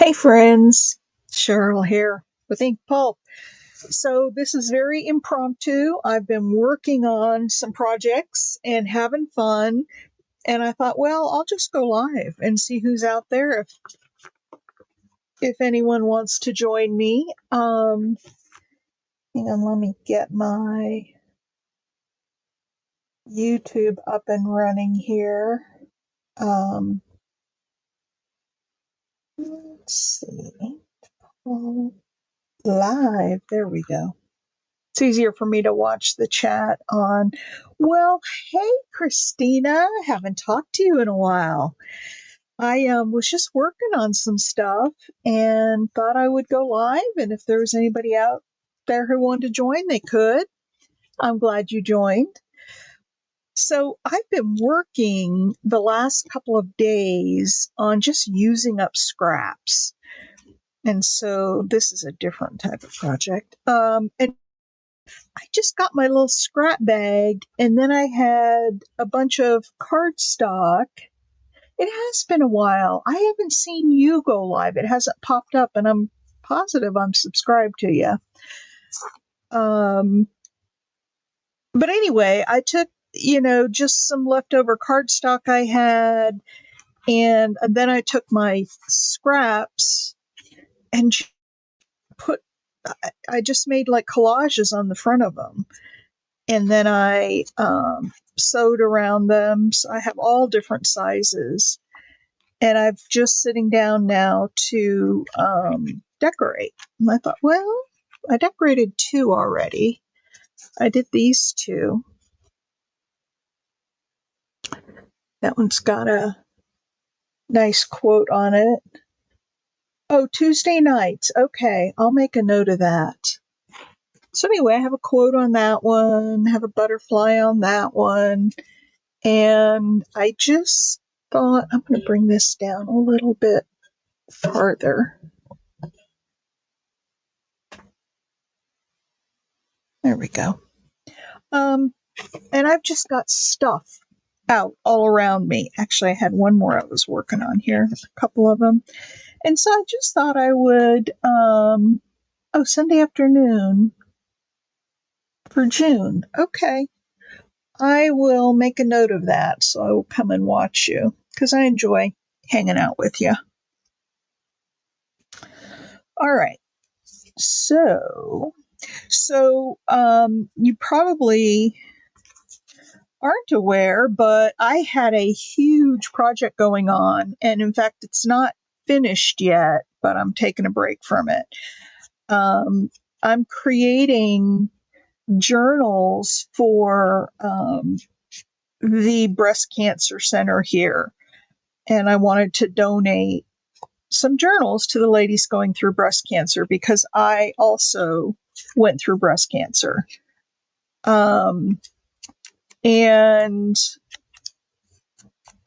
Hey friends, Cheryl here with Ink Pulp. So this is very impromptu. I've been working on some projects and having fun, and I thought, well, I'll just go live and see who's out there if anyone wants to join me. Hang on, let me get my YouTube up and running here. Let's see. Live. There we go. It's easier for me to watch the chat on. Well, hey, Christina. Haven't talked to you in a while. I was just working on some stuff and thought I would go live. And if there was anybody out there who wanted to join, they could. I'm glad you joined. So I've been working the last couple of days on just using up scraps. And so this is a different type of project. And I just got my little scrap bag, and then I had a bunch of cardstock. It has been a while. I haven't seen you go live. It hasn't popped up, and I'm positive I'm subscribed to you. But anyway, I took, just some leftover cardstock I had, and then I took my scraps and I just made like collages on the front of them. And then I sewed around them. So I have all different sizes. And I'm just sitting down now to decorate. And I thought, well, I decorated 2 already. I did these 2. That one's got a nice quote on it. Oh, Tuesday nights. Okay, I'll make a note of that. So anyway, I have a quote on that one, have a butterfly on that one. And I just thought I'm going to bring this down a little bit farther. There we go. And I've just got stuff out all around me. Actually, I had one more I was working on here, a couple of them. And so I just thought I would, Sunday afternoon for June. Okay. I will make a note of that, so I will come and watch you because I enjoy hanging out with you. All right. So you probably aren't aware, but I had a huge project going on, and in fact, it's not finished yet, but I'm taking a break from it. I'm creating journals for the breast cancer center here, and I wanted to donate some journals to the ladies going through breast cancer because I also went through breast cancer. And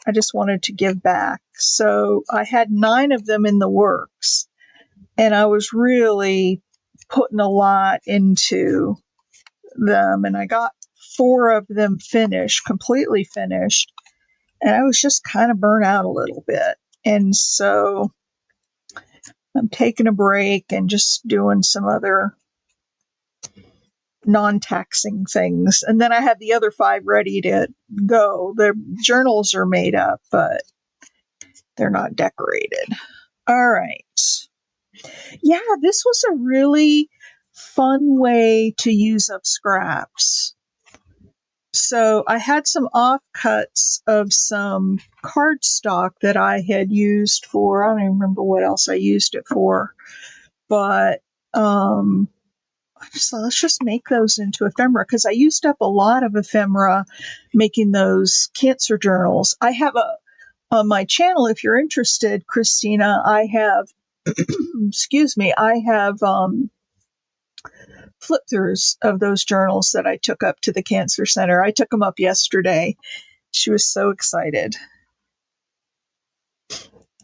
I just wanted to give back. So I had 9 of them in the works, and I was really putting a lot into them, and I got 4 of them finished, completely finished, and I was just kind of burnt out a little bit. And so I'm taking a break and just doing some other non-taxing things. And then I have the other 5 ready to go. The journals are made up, but they're not decorated. All right. Yeah, this was a really fun way to use up scraps. So I had some offcuts of some cardstock that I had used for, I don't even remember what else I used it for, but so let's just make those into ephemera because I used up a lot of ephemera making those cancer journals. I have on my channel, if you're interested, Christina, I have, excuse me, I have flip-throughs of those journals that I took up to the cancer center. I took them up yesterday. She was so excited.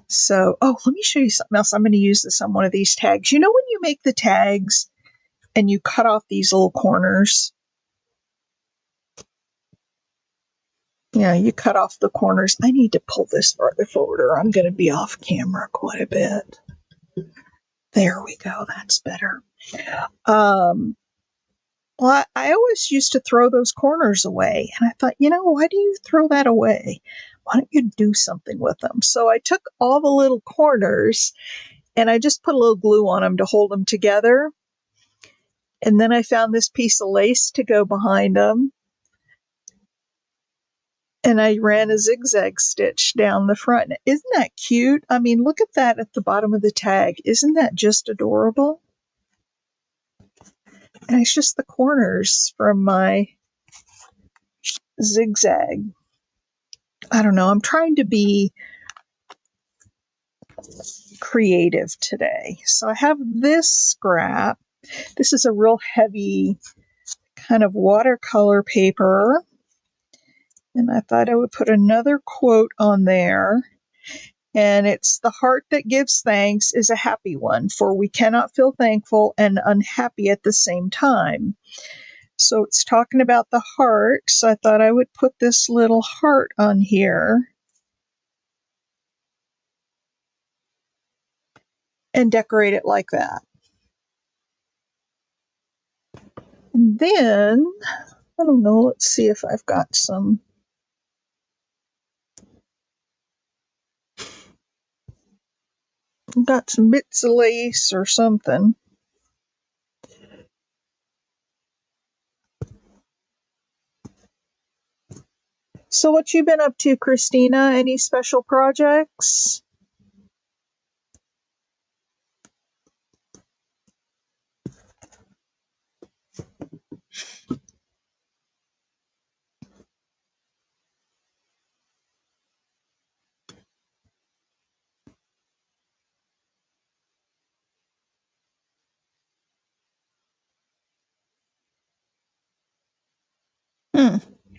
So, let me show you something else. I'm going to use this on one of these tags. You know when you make the tags and you cut off these little corners? Yeah, you cut off the corners. I need to pull this farther forward or I'm going to be off camera quite a bit. There we go. That's better. Um, well, I always used to throw those corners away. And I thought, why do you throw that away? Why don't you do something with them? So I took all the little corners and I just put a little glue on them to hold them together. And then I found this piece of lace to go behind them. And I ran a zigzag stitch down the front. Isn't that cute? I mean, look at that at the bottom of the tag. Isn't that just adorable? And it's just the corners from my zigzag. I don't know. I'm trying to be creative today. So I have this scrap. This is a real heavy kind of watercolor paper. And I thought I would put another quote on there. And it's the heart that gives thanks is a happy one, for we cannot feel thankful and unhappy at the same time. So it's talking about the heart. So I thought I would put this little heart on here and decorate it like that. And then, I don't know, let's see if I've got some bits of lace or something. So what you been up to, Christina? Any special projects?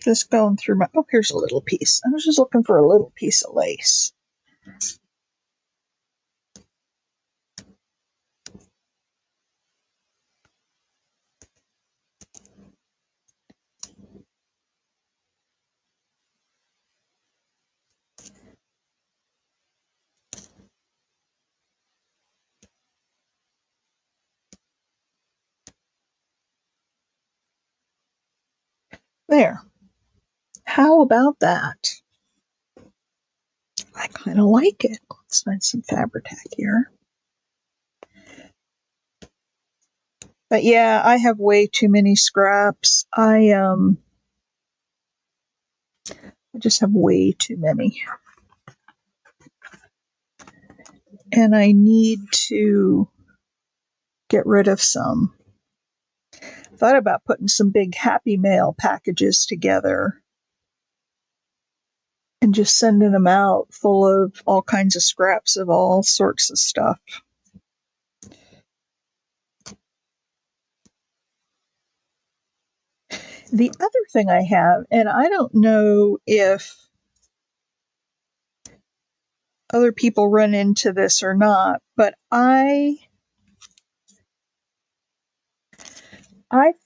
Just going through my, oh, here's a little piece. I was just looking for a little piece of lace. There. How about that? I kind of like it. Let's find some Fabri-Tac here. But yeah, I have way too many scraps. I just have way too many. And I need to get rid of some. Thought about putting some big Happy Mail packages together and just sending them out full of all kinds of scraps of all sorts of stuff. The other thing I have, and I don't know if other people run into this or not, but I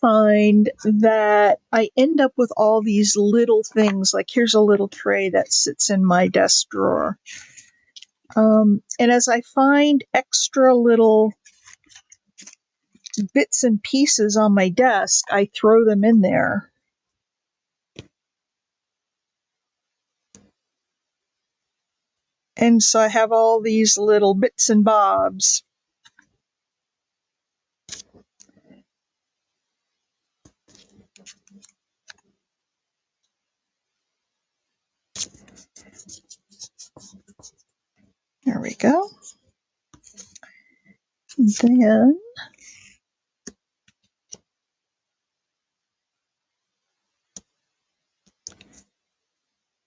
find that I end up with all these little things. Like here's a little tray that sits in my desk drawer. And as I find extra little bits and pieces on my desk, I throw them in there. And so I have all these little bits and bobs. There we go. Then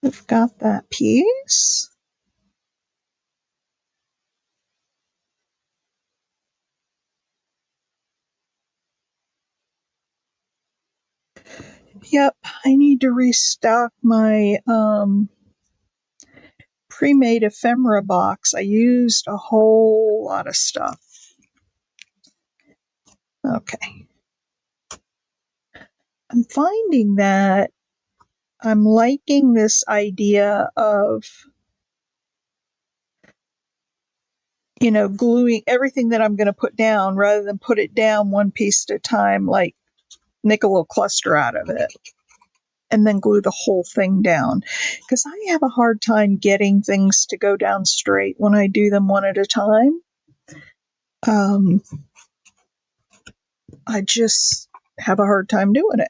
we've got that piece. Yep, I need to restock my pre-made ephemera box. I used a whole lot of stuff. Okay. I'm finding that I'm liking this idea of gluing everything that I'm going to put down rather than put it down one piece at a time, like make a little cluster out of it and then glue the whole thing down. Because I have a hard time getting things to go down straight when I do them one at a time. I just have a hard time doing it.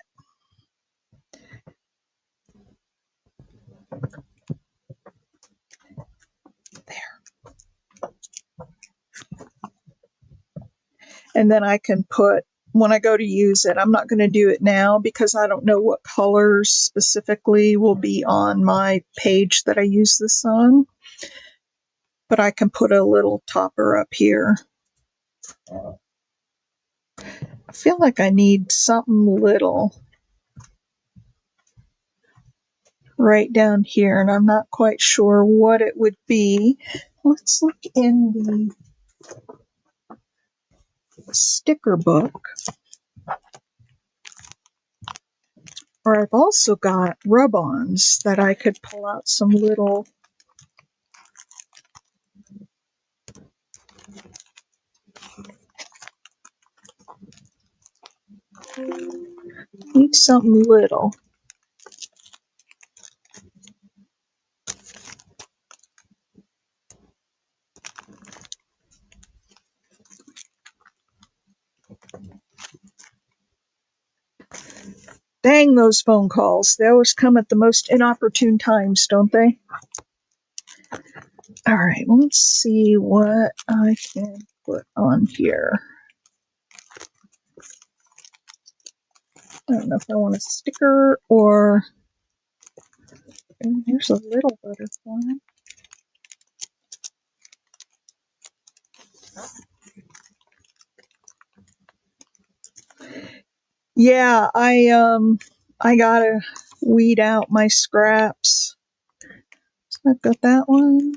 And then I can put, when I go to use it, I'm not going to do it now because I don't know what colors specifically will be on my page that I use this on. But I can put a little topper up here. I feel like I need something little right down here, and I'm not quite sure what it would be. Let's look in the sticker book. Or I've also got rub-ons that I could pull out some little need something little. Dang, those phone calls. They always come at the most inopportune times, don't they? All right, let's see what I can put on here. I don't know if I want a sticker or... There's a little butterfly. Yeah, I gotta weed out my scraps. So I've got that one.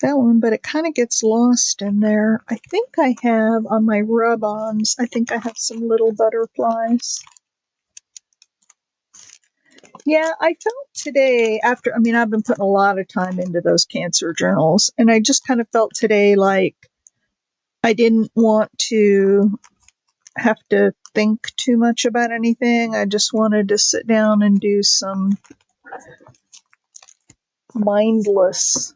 That one, but it kind of gets lost in there. I think I have on my rub-ons, I think I have some little butterflies. Yeah, I felt today I've been putting a lot of time into those cancer journals, and I just kind of felt today like I didn't want to have to think too much about anything. I just wanted to sit down and do some mindless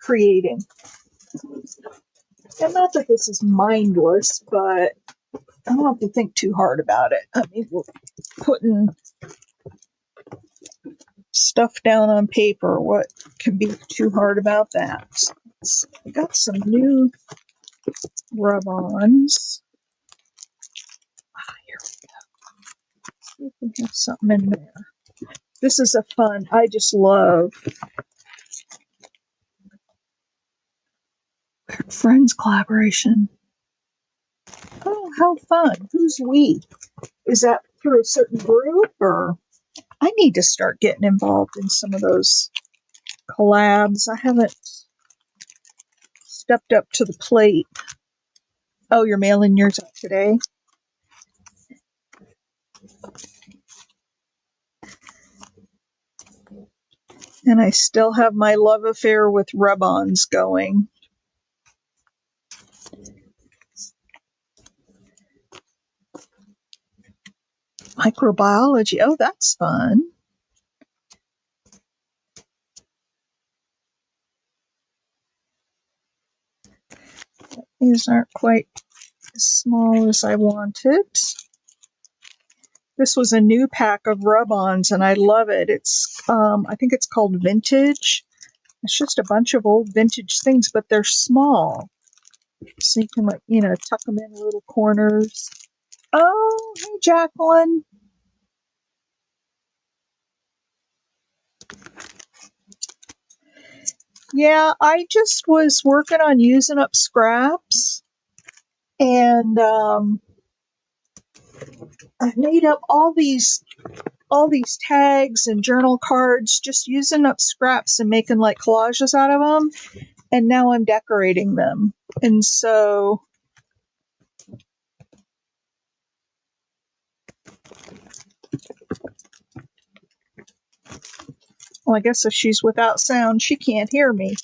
creating. And not that this is mindless, but I don't have to think too hard about it. I mean, we're putting stuff down on paper. What can be too hard about that? So I got some new rub-ons. Here we go. See if we have something in there. This is a fun. I just love friends collaboration. Oh, how fun. Who's we? Is that through a certain group, or I need to start getting involved in some of those collabs. I haven't stepped up to the plate. Oh, you're mailing yours out today? And I still have my love affair with rub-ons going. Microbiology. Oh, that's fun. These aren't quite as small as I wanted. This was a new pack of rub-ons, and I love it. It's, I think it's called Vintage. It's just a bunch of old vintage things, but they're small. So you can, tuck them in little corners. Oh, hey, Jacqueline. Yeah, I just was working on using up scraps, and I've made up all these tags and journal cards, just using up scraps and making like collages out of them. and now I'm decorating them. And so well, I guess if she's without sound, she can't hear me.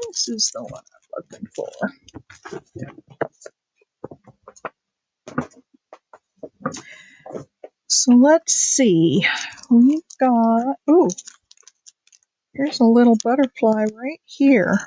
This is the one I'm looking for. So let's see. We've got, ooh, here's a little butterfly right here.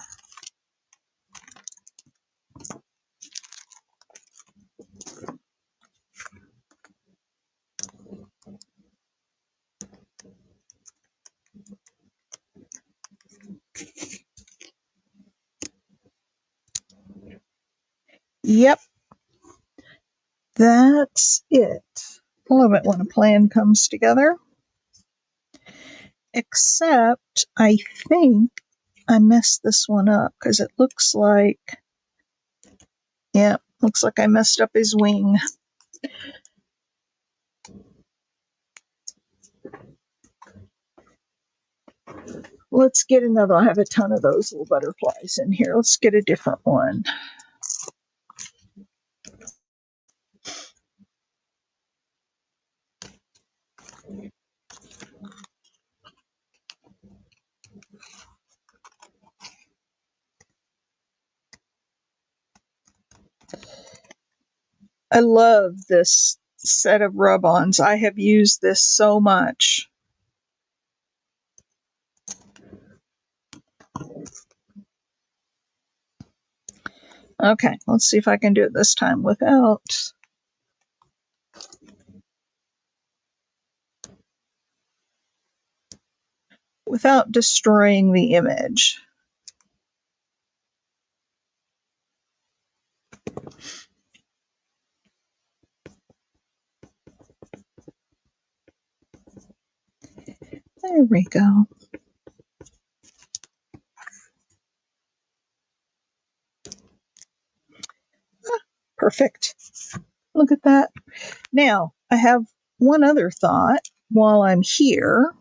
Yep, that's it. I love it when a plan comes together. Except I think I messed this one up because it looks like, yeah, looks like I messed up his wing. Let's get another. I have a ton of those little butterflies in here. Let's get a different one. I love this set of rub-ons. I have used this so much. Okay, let's see if I can do it this time without destroying the image. There we go. Perfect. Look at that. Now, I have one other thought while I'm here.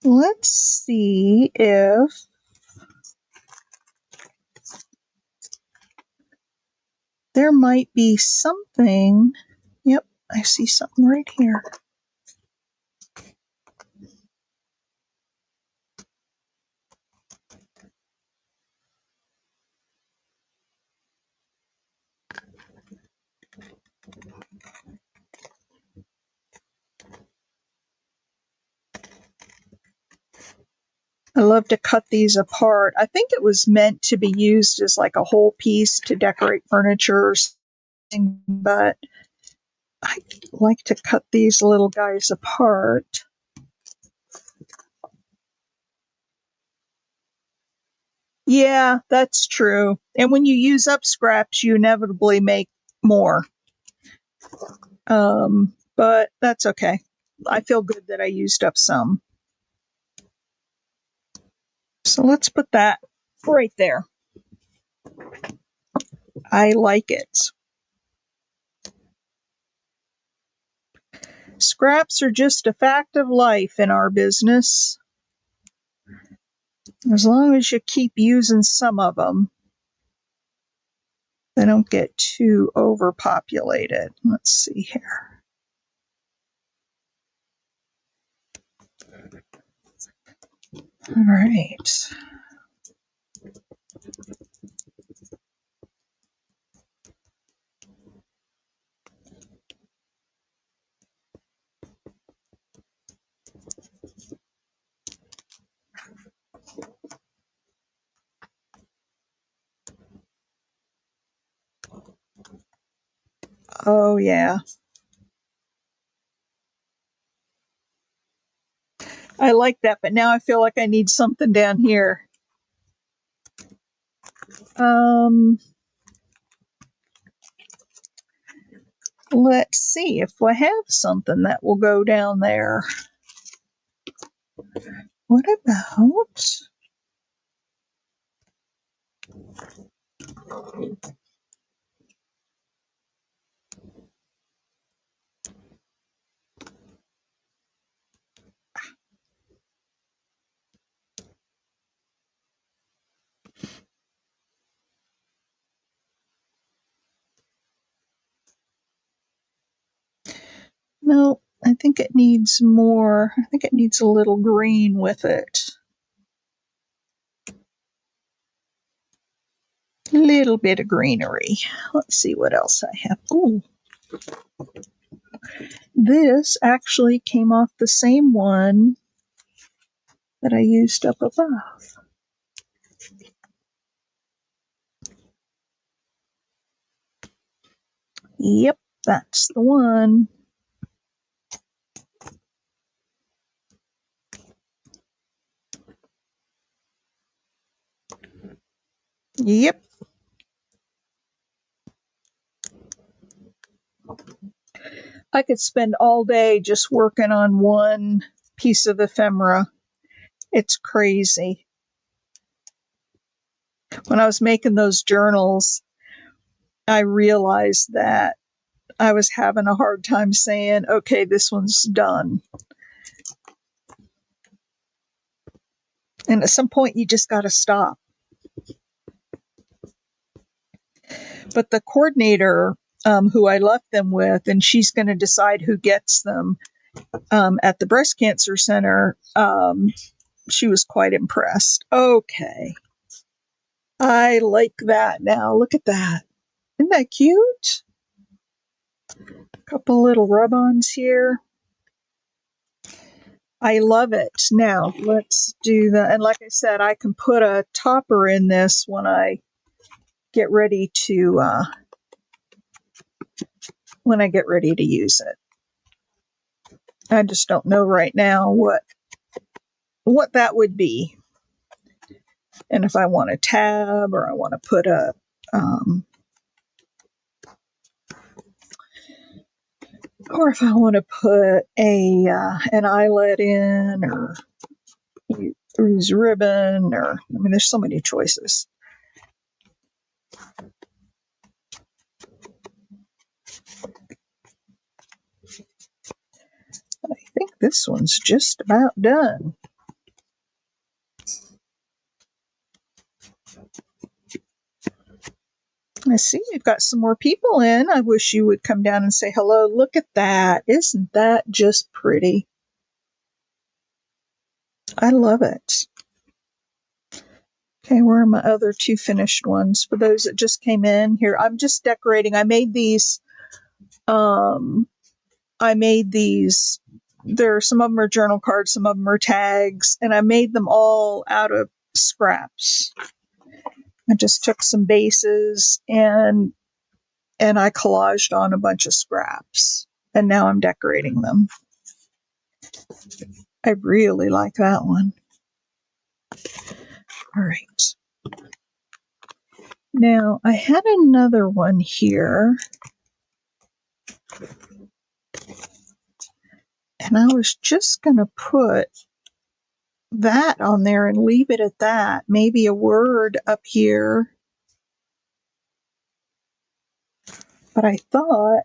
Let's see if there might be something. Yep, I see something right here. I love to cut these apart. I think it was meant to be used as like a whole piece to decorate furniture or something, but I like to cut these little guys apart. Yeah, that's true. And when you use up scraps, you inevitably make more. But that's okay. I feel good that I used up some. So let's put that right there. I like it. Scraps are just a fact of life in our business. As long as you keep using some of them, they don't get too overpopulated. Let's see here. All right. Oh, yeah. I like that, but now I feel like I need something down here. Let's see if I have something that will go down there. What about? No, I think it needs more. I think it needs a little green with it. A little bit of greenery. Let's see what else I have. Ooh. This actually came off the same one that I used up above. Yep, that's the one. Yep. I could spend all day just working on one piece of ephemera. It's crazy. When I was making those journals, I realized that I was having a hard time saying, okay, this one's done. And at some point, you just got to stop. But the coordinator who I left them with, and she's going to decide who gets them at the breast cancer center, she was quite impressed. Okay. I like that now. Look at that. Isn't that cute? A couple little rub-ons here. I love it. Now, let's do the, and like I said, I can put a topper in this when I get ready to, use it. I just don't know right now what that would be. And if I want a tab or I want to put a, or if I want to put an eyelet in, or use ribbon, or I mean, there's so many choices. I think this one's just about done. I see you've got some more people in. I wish you would come down and say hello. Look at that. Isn't that just pretty? I love it. Okay, where are my other two finished ones? For those that just came in here, I'm just decorating. I made these. There, some of them are journal cards, some of them are tags, and I made them all out of scraps. I just took some bases and I collaged on a bunch of scraps, and now I'm decorating them. I really like that one. All right. Now, I had another one here, and I was just going to put that on there and leave it at that. Maybe a word up here. But I thought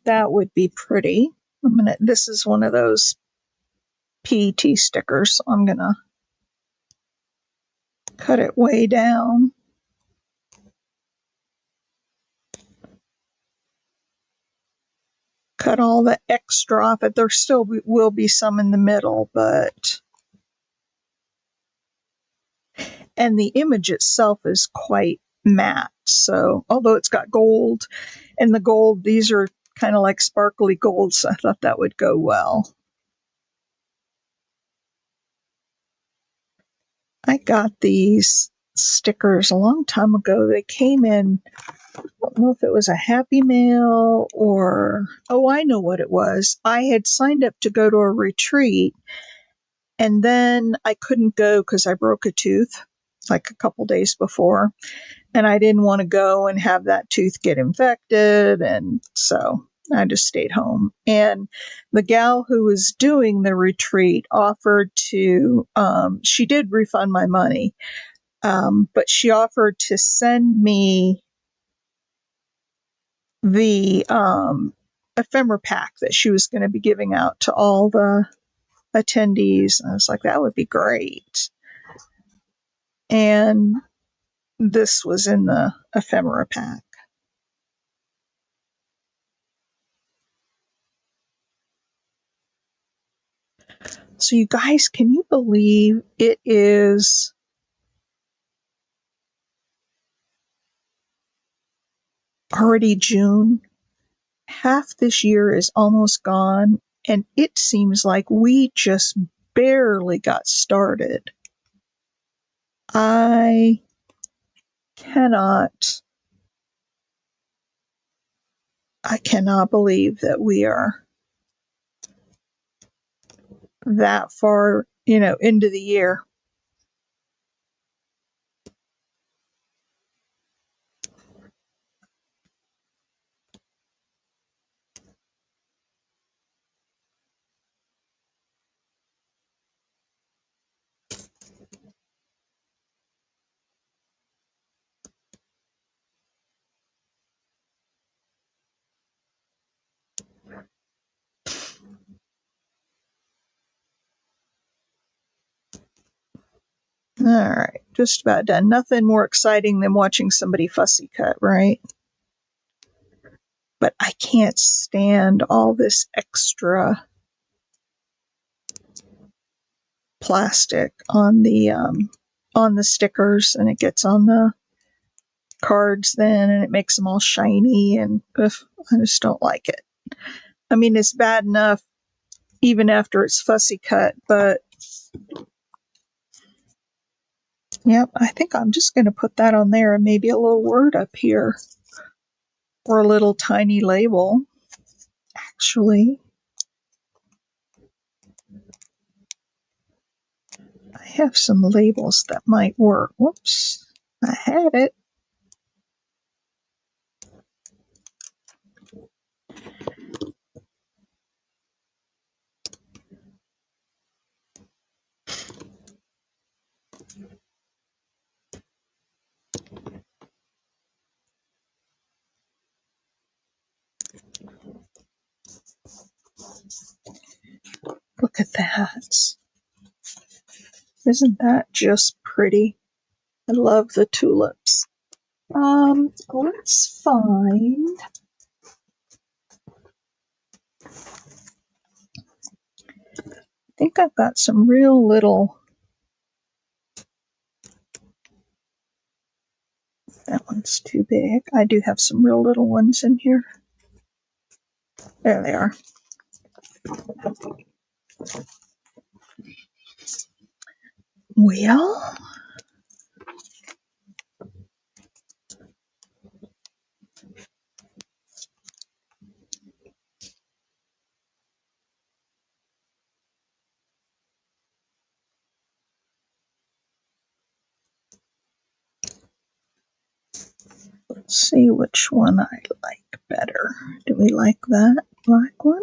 that would be pretty. This is one of those PET stickers. So I'm going to cut it way down. Cut all the extra off it. There still will be some in the middle, but... And the image itself is quite matte. So, although it's got gold, and the gold, these are kind of like sparkly gold, so I thought that would go well. I got these stickers a long time ago. They came in, I don't know if it was a Happy Mail or, oh, I know what it was. I had signed up to go to a retreat, and then I couldn't go because I broke a tooth like a couple days before, and I didn't want to go and have that tooth get infected, and so I just stayed home. And the gal who was doing the retreat offered to, she did refund my money, but she offered to send me the ephemera pack that she was going to be giving out to all the attendees. And I was like, that would be great. And this was in the Ephemera pack. So you guys, can you believe it is already June? Half this year is almost gone, and it seems like we just barely got started. I cannot believe that we are that far, into the year. All right, just about done. Nothing more exciting than watching somebody fussy cut, right? But I can't stand all this extra plastic on the stickers, and it gets on the cards then, and it makes them all shiny, and ugh, I just don't like it. I mean, it's bad enough even after it's fussy cut, but yep, I think I'm just going to put that on there and maybe a little word up here or a little tiny label. Actually, I have some labels that might work. Whoops, I had it. Look at that. Isn't that just pretty? I love the tulips. Let's find. I think I've got some real little. That one's too big. I do have some real little ones in here. There they are. Well, let's see which one I like better. Do we like that black one?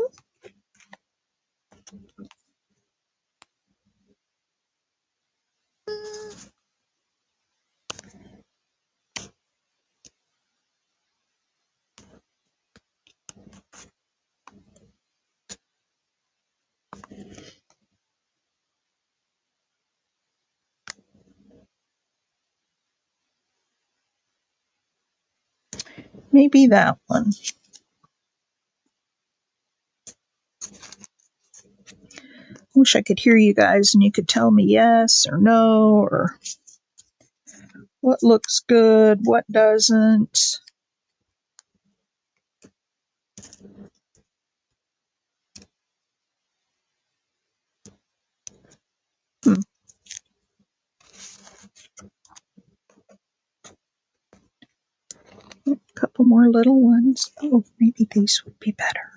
Maybe that one. Wish I could hear you guys and you could tell me yes or no, or what looks good, what doesn't. Hmm. A couple more little ones. Oh, maybe these would be better.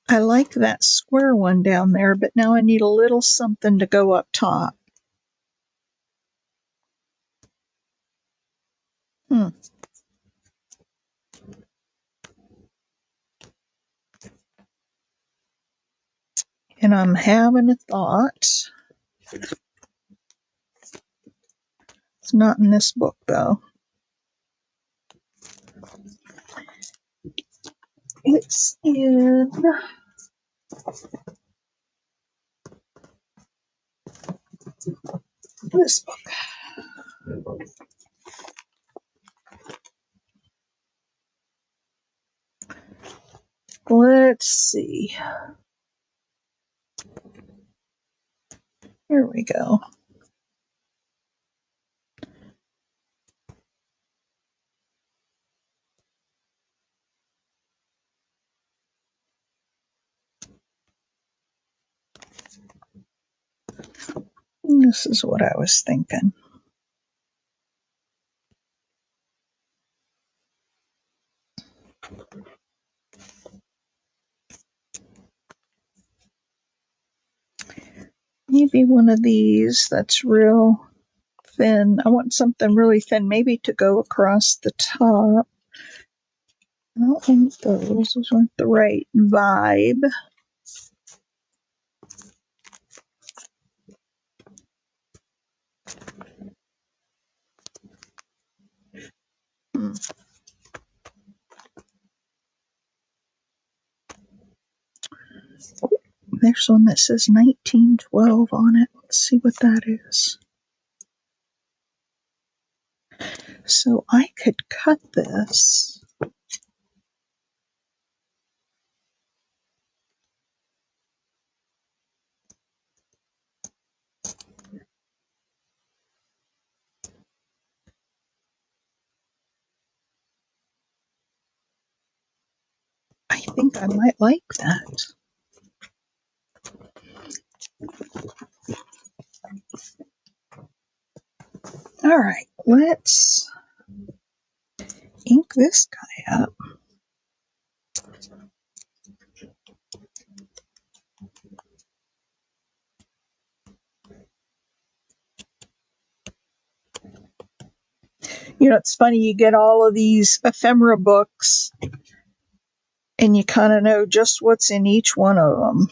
I like that square one down there, but now I need a little something to go up top. Hmm. And I'm having a thought. It's not in this book, though. It's in this book. Let's see. Here we go. This is what I was thinking. Maybe one of these that's real thin. I want something really thin, maybe to go across the top. I don't think those weren't the right vibe. There's one that says 1912 on it. Let's see what that is. So I could cut this. I think I might like that. All right, let's ink this guy up. You know, it's funny, you get all of these ephemera books and you kind of know just what's in each one of them.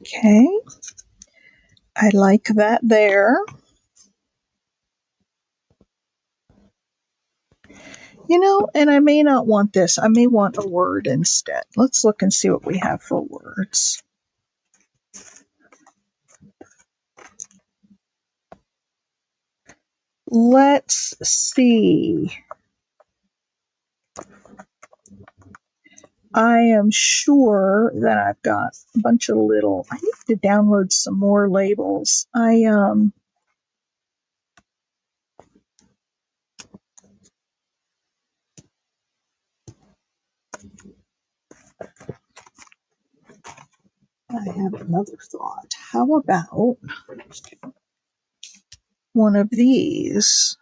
Okay, I like that there. You know, and I may not want this. I may want a word instead. Let's look and see what we have for words. Let's see. I am sure that I've got a bunch of little, I need to download some more labels. I have another thought. How about one of these?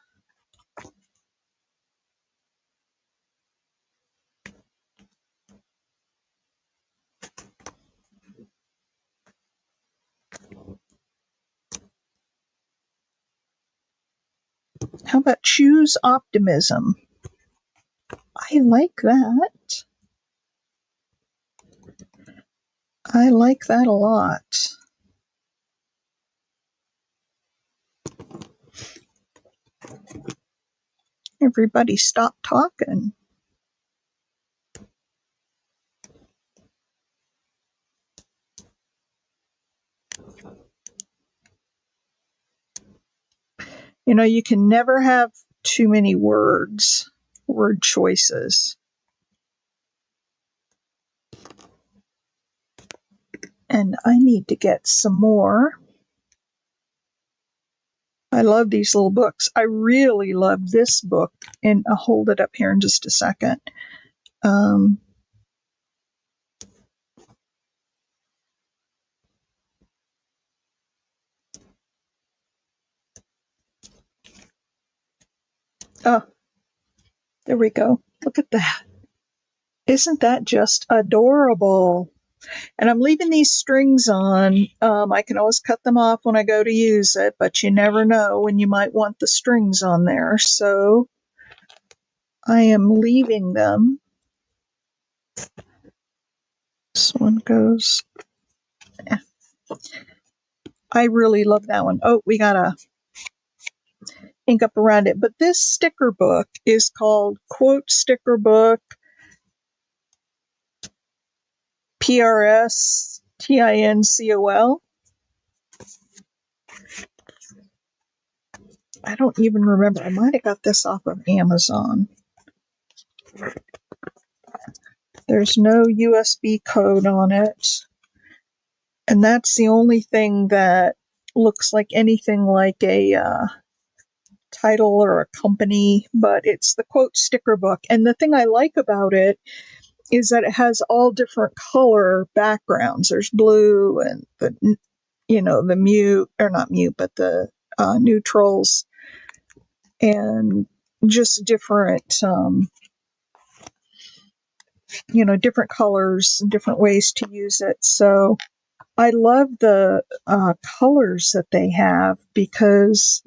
How about choose optimism? I like that. I like that a lot. Everybody stop talking. You know, you can never have too many word choices. And I need to get some more. I love these little books. I really love this book, and I'll hold it up here in just a second. Oh, there we go. Look at that. Isn't that just adorable? And I'm leaving these strings on. I can always cut them off when I go to use it, but you never know when you might want the strings on there. So I am leaving them. This one goes. I really love that one. Oh, we gotta ink up around it. But this sticker book is called Quote Sticker Book PRS TINCOL. I don't even remember. I might have got this off of Amazon. There's no USB code on it. And that's the only thing that looks like anything like a title or a company, but it's the Quote Sticker Book. And the thing I like about it is that it has all different color backgrounds. There's blue and the mute, or not mute, but the neutrals, and just different, different colors and different ways to use it. So I love the colors that they have because,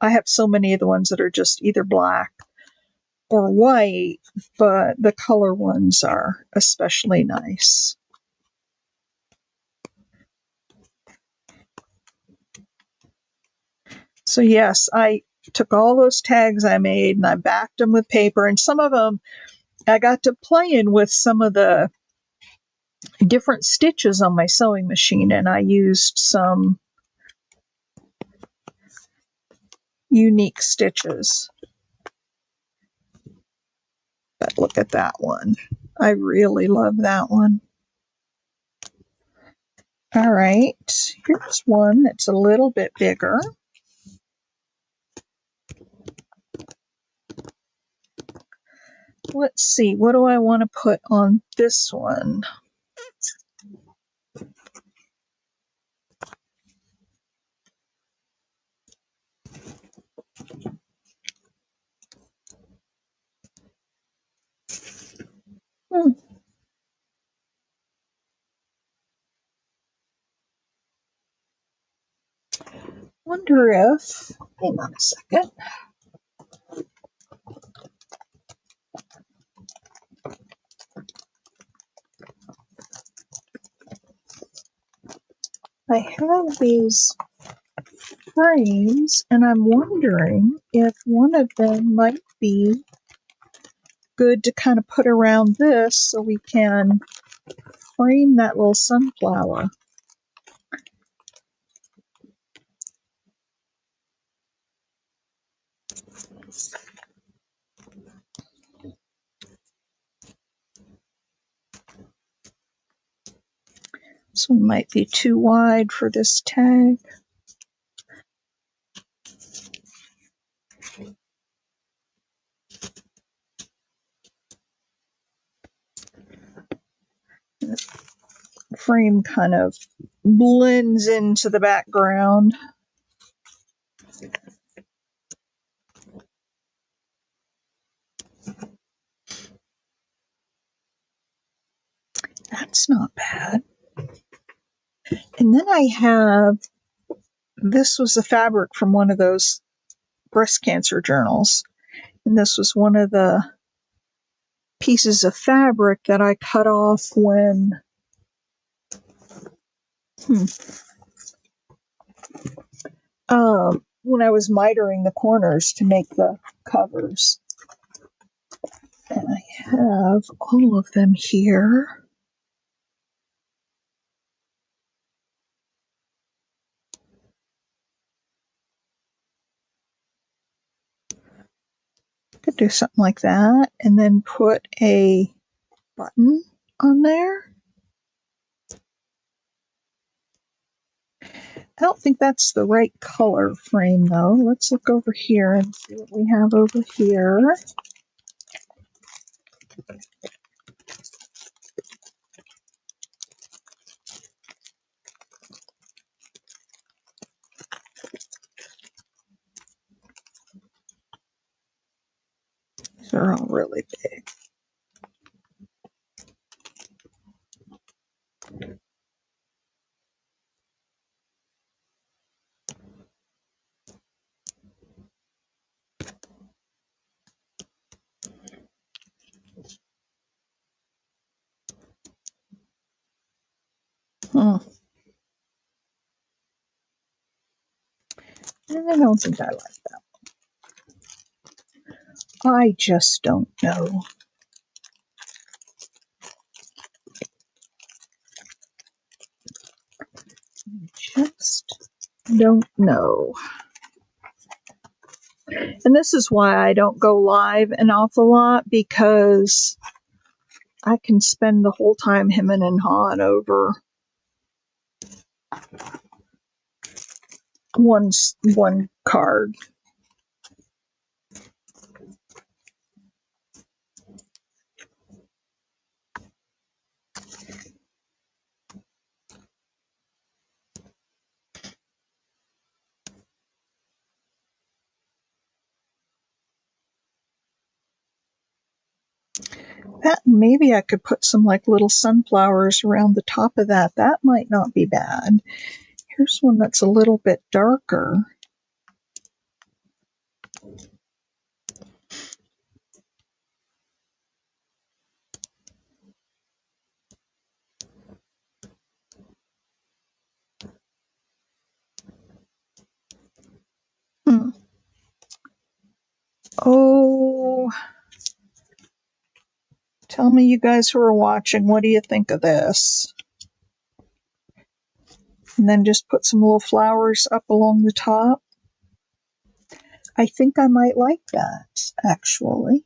I have so many of the ones that are just either black or white, but the color ones are especially nice. So yes, I took all those tags I made and I backed them with paper, and some of them I got to play in with some of the different stitches on my sewing machine, and I used some unique stitches. But look at that one. I really love that one. All right, here's one that's a little bit bigger. Let's see, what do I want to put on this one? Wonder if, hang on a second. I have these frames, and I'm wondering if one of them might be good to kind of put around this so we can frame that little sunflower. This one might be too wide for this tag. The frame kind of blends into the background. That's not bad. And then I have, this was the fabric from one of those breast cancer journals. And this was one of the pieces of fabric that I cut off when I was mitering the corners to make the covers. And I have all of them here. Could do something like that and then put a button on there. I don't think that's the right color frame though. Let's look over here and see what we have over here. They're all really big. I don't think I like that. I just don't know. Just don't know. And this is why I don't go live an awful lot, because I can spend the whole time hemming and hawing over one card. That maybe I could put some like little sunflowers around the top of that. That might not be bad. Here's one that's a little bit darker. Hmm. Oh, tell me, you guys who are watching, what do you think of this? And then just put some little flowers up along the top. I think I might like that, actually.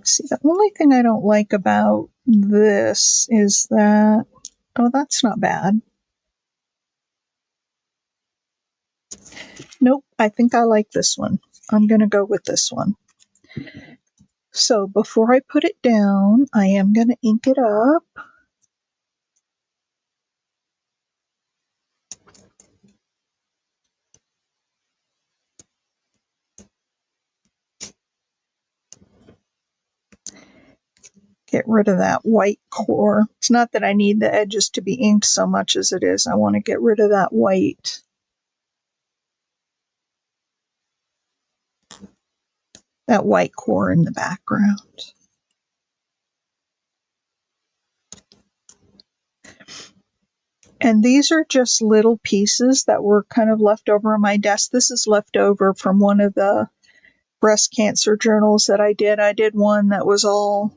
See, the only thing I don't like about this is that, oh, that's not bad. Nope, I think I like this one. I'm going to go with this one. So before I put it down, I am going to ink it up. Get rid of that white core. It's not that I need the edges to be inked so much as it is I want to get rid of that white core in the background. And these are just little pieces that were kind of left over on my desk. This is left over from one of the breast cancer journals that I did. I did one that was all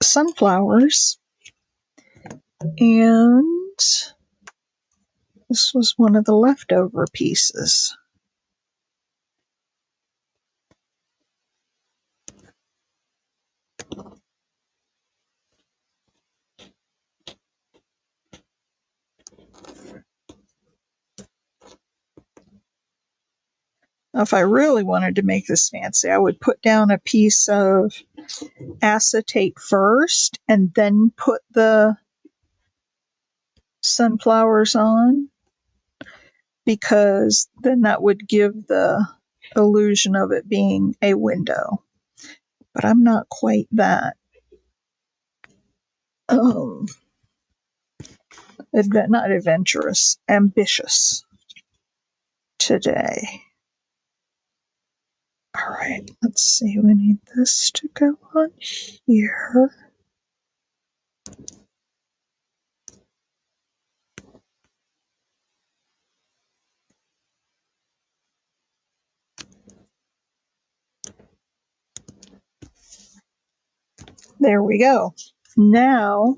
sunflowers. And this was one of the leftover pieces. Now, if I really wanted to make this fancy, I would put down a piece of acetate first and then put the sunflowers on, because then that would give the illusion of it being a window. But I'm not quite that not adventurous, ambitious today. All right, let's see. We need this to go on here. There we go. Now,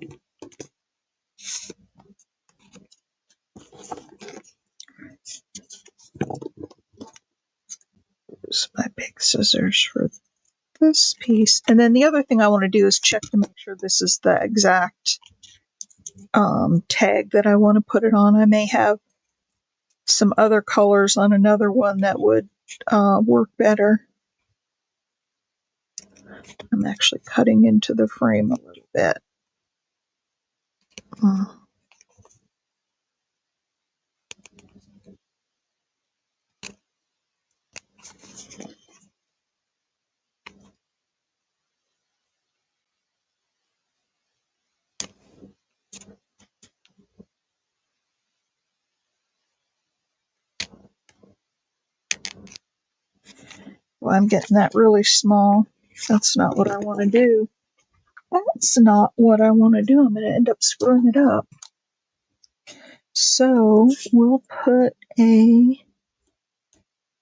use my big scissors for this piece. And then the other thing I want to do is check to make sure this is the exact tag that I want to put it on. I may have some other colors on another one that would work better. I'm actually cutting into the frame a little bit. Well, I'm getting that really small. That's not what I want to do. That's not what I want to do. I'm going to end up screwing it up. So we'll put a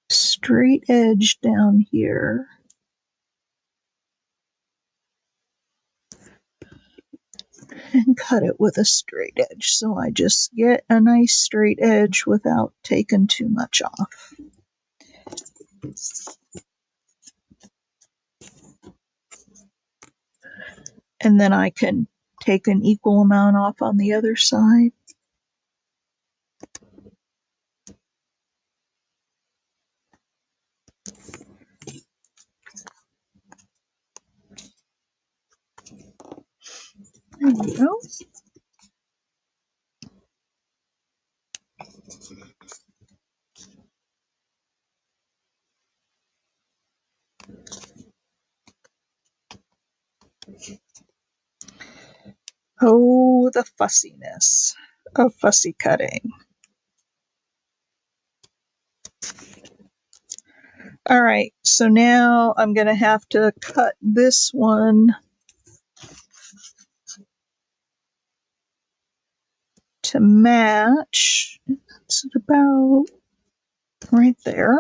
straight edge down here. And cut it with a straight edge so I just get a nice straight edge without taking too much off. And then I can take an equal amount off on the other side. There we go. Oh, the fussiness of fussy cutting. All right, so now I'm going to have to cut this one to match. It's about right there.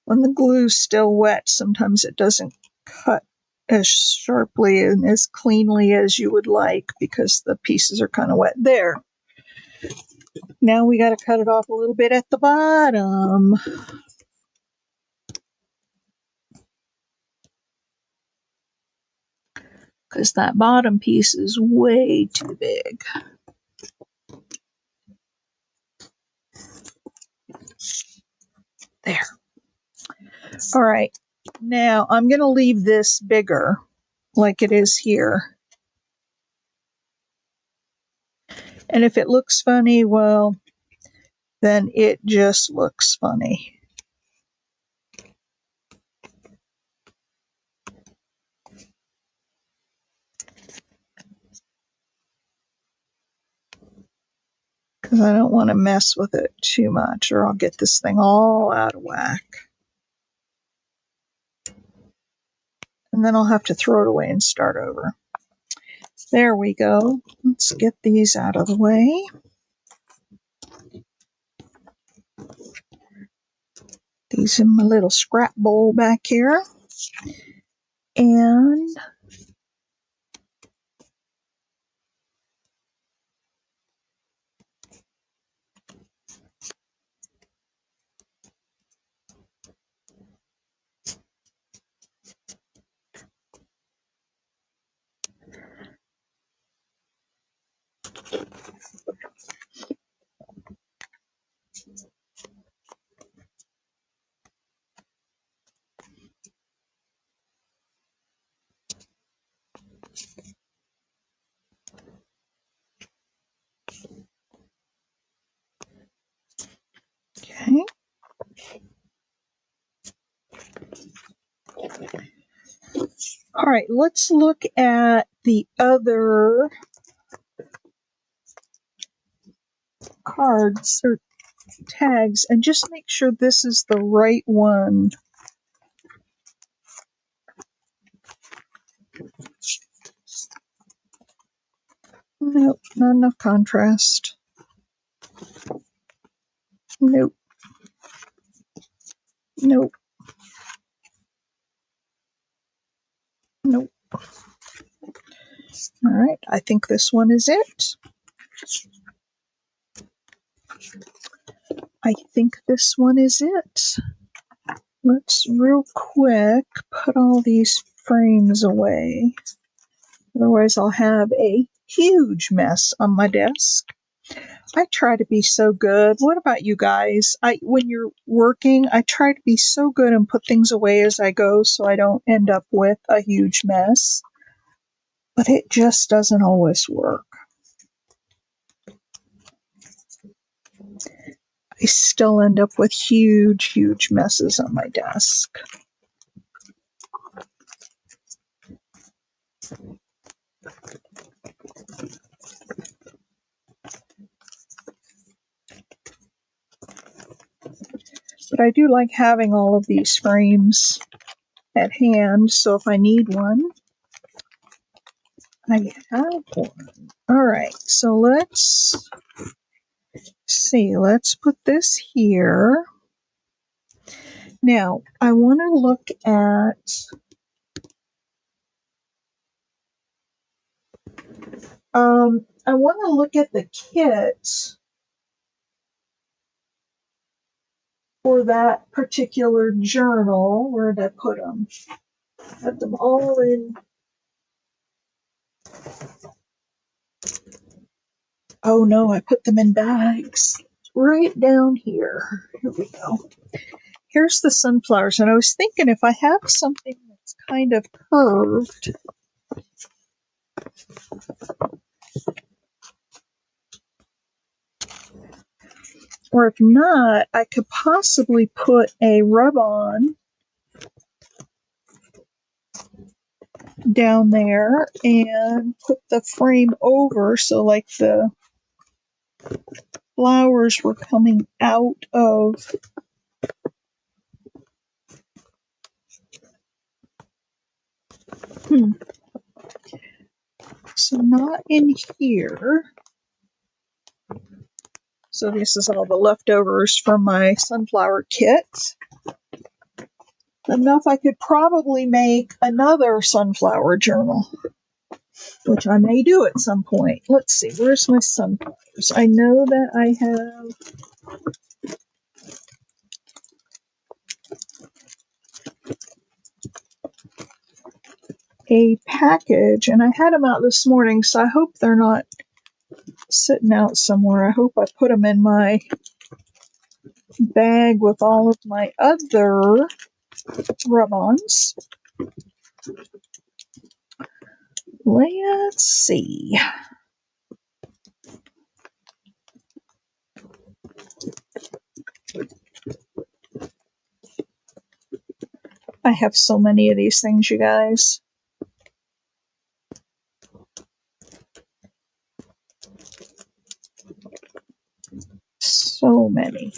When the glue's still wet, sometimes it doesn't cut as sharply and as cleanly as you would like because the pieces are kind of wet. There. Now we got to cut it off a little bit at the bottom. Because that bottom piece is way too big. There. All right. Now I'm going to leave this bigger like it is here. And if it looks funny, well, then it just looks funny. Because I don't want to mess with it too much or I'll get this thing all out of whack. And then I'll have to throw it away and start over. There we go. Let's get these out of the way. These in my little scrap bowl back here. And okay. All right, let's look at the other cards or tags and just make sure this is the right one. Nope, not enough contrast. Nope. Nope. Nope. All right, I think this one is it. I think this one is it. Let's real quick put all these frames away. Otherwise I'll have a huge mess on my desk. I try to be so good. What about you guys? When you're working, I try to be so good and put things away as I go so I don't end up with a huge mess. But it just doesn't always work. I still end up with huge, huge messes on my desk. But I do like having all of these frames at hand, so if I need one, I have one. All right, so let's see. Let's put this here. Now, I want to look at the kit for that particular journal. Where did I put them? I had them all in. Oh no, I put them in bags. Right down here. Here we go. Here's the sunflowers, and I was thinking if I have something that's kind of curved, or if not, I could possibly put a rub-on down there and put the frame over so like the flowers were coming out of so not in here. So this is all the leftovers from my sunflower kit. Enough I could probably make another sunflower journal, which I may do at some point. Let's see, where's my sunflowers? I know that I have a package, and I had them out this morning, so I hope they're not sitting out somewhere. I hope I put them in my bag with all of my other rub-ons. Let's see. I have so many of these things, you guys. So many.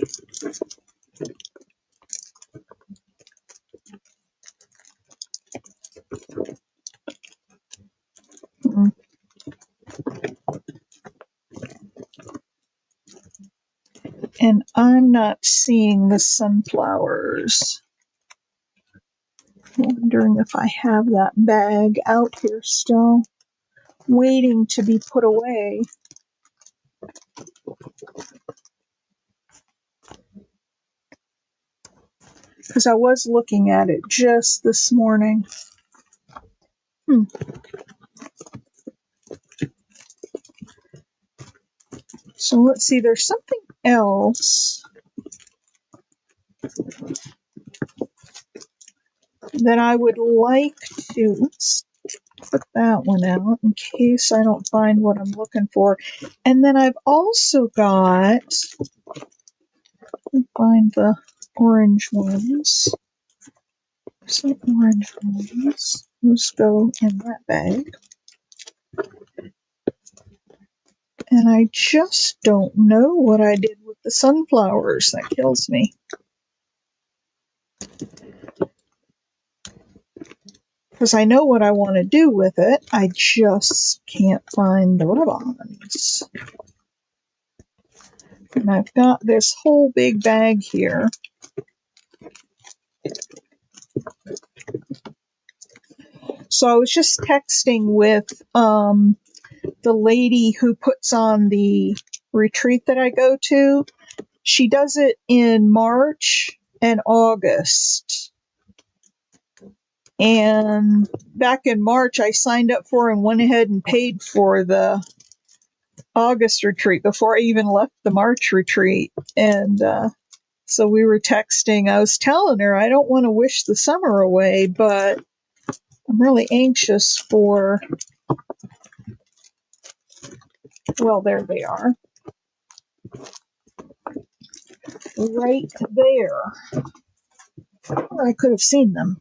And I'm not seeing the sunflowers. I'm wondering if I have that bag out here still, waiting to be put away. Because I was looking at it just this morning. So let's see, there's something else that I would like to, let's put that one out in case I don't find what I'm looking for. And then I've also got, find the orange ones. Some orange ones. Those go in that bag. And I just don't know what I did with the sunflowers. That kills me. Because I know what I want to do with it. I just can't find the rub-ons. And I've got this whole big bag here. So I was just texting with the lady who puts on the retreat that I go to. She does it in March and August. And back in March, I signed up for and went ahead and paid for the August retreat before I even left the March retreat. And so we were texting. I was telling her I don't want to wish the summer away, but I'm really anxious for, well, there they are. Right there. Or I could have seen them.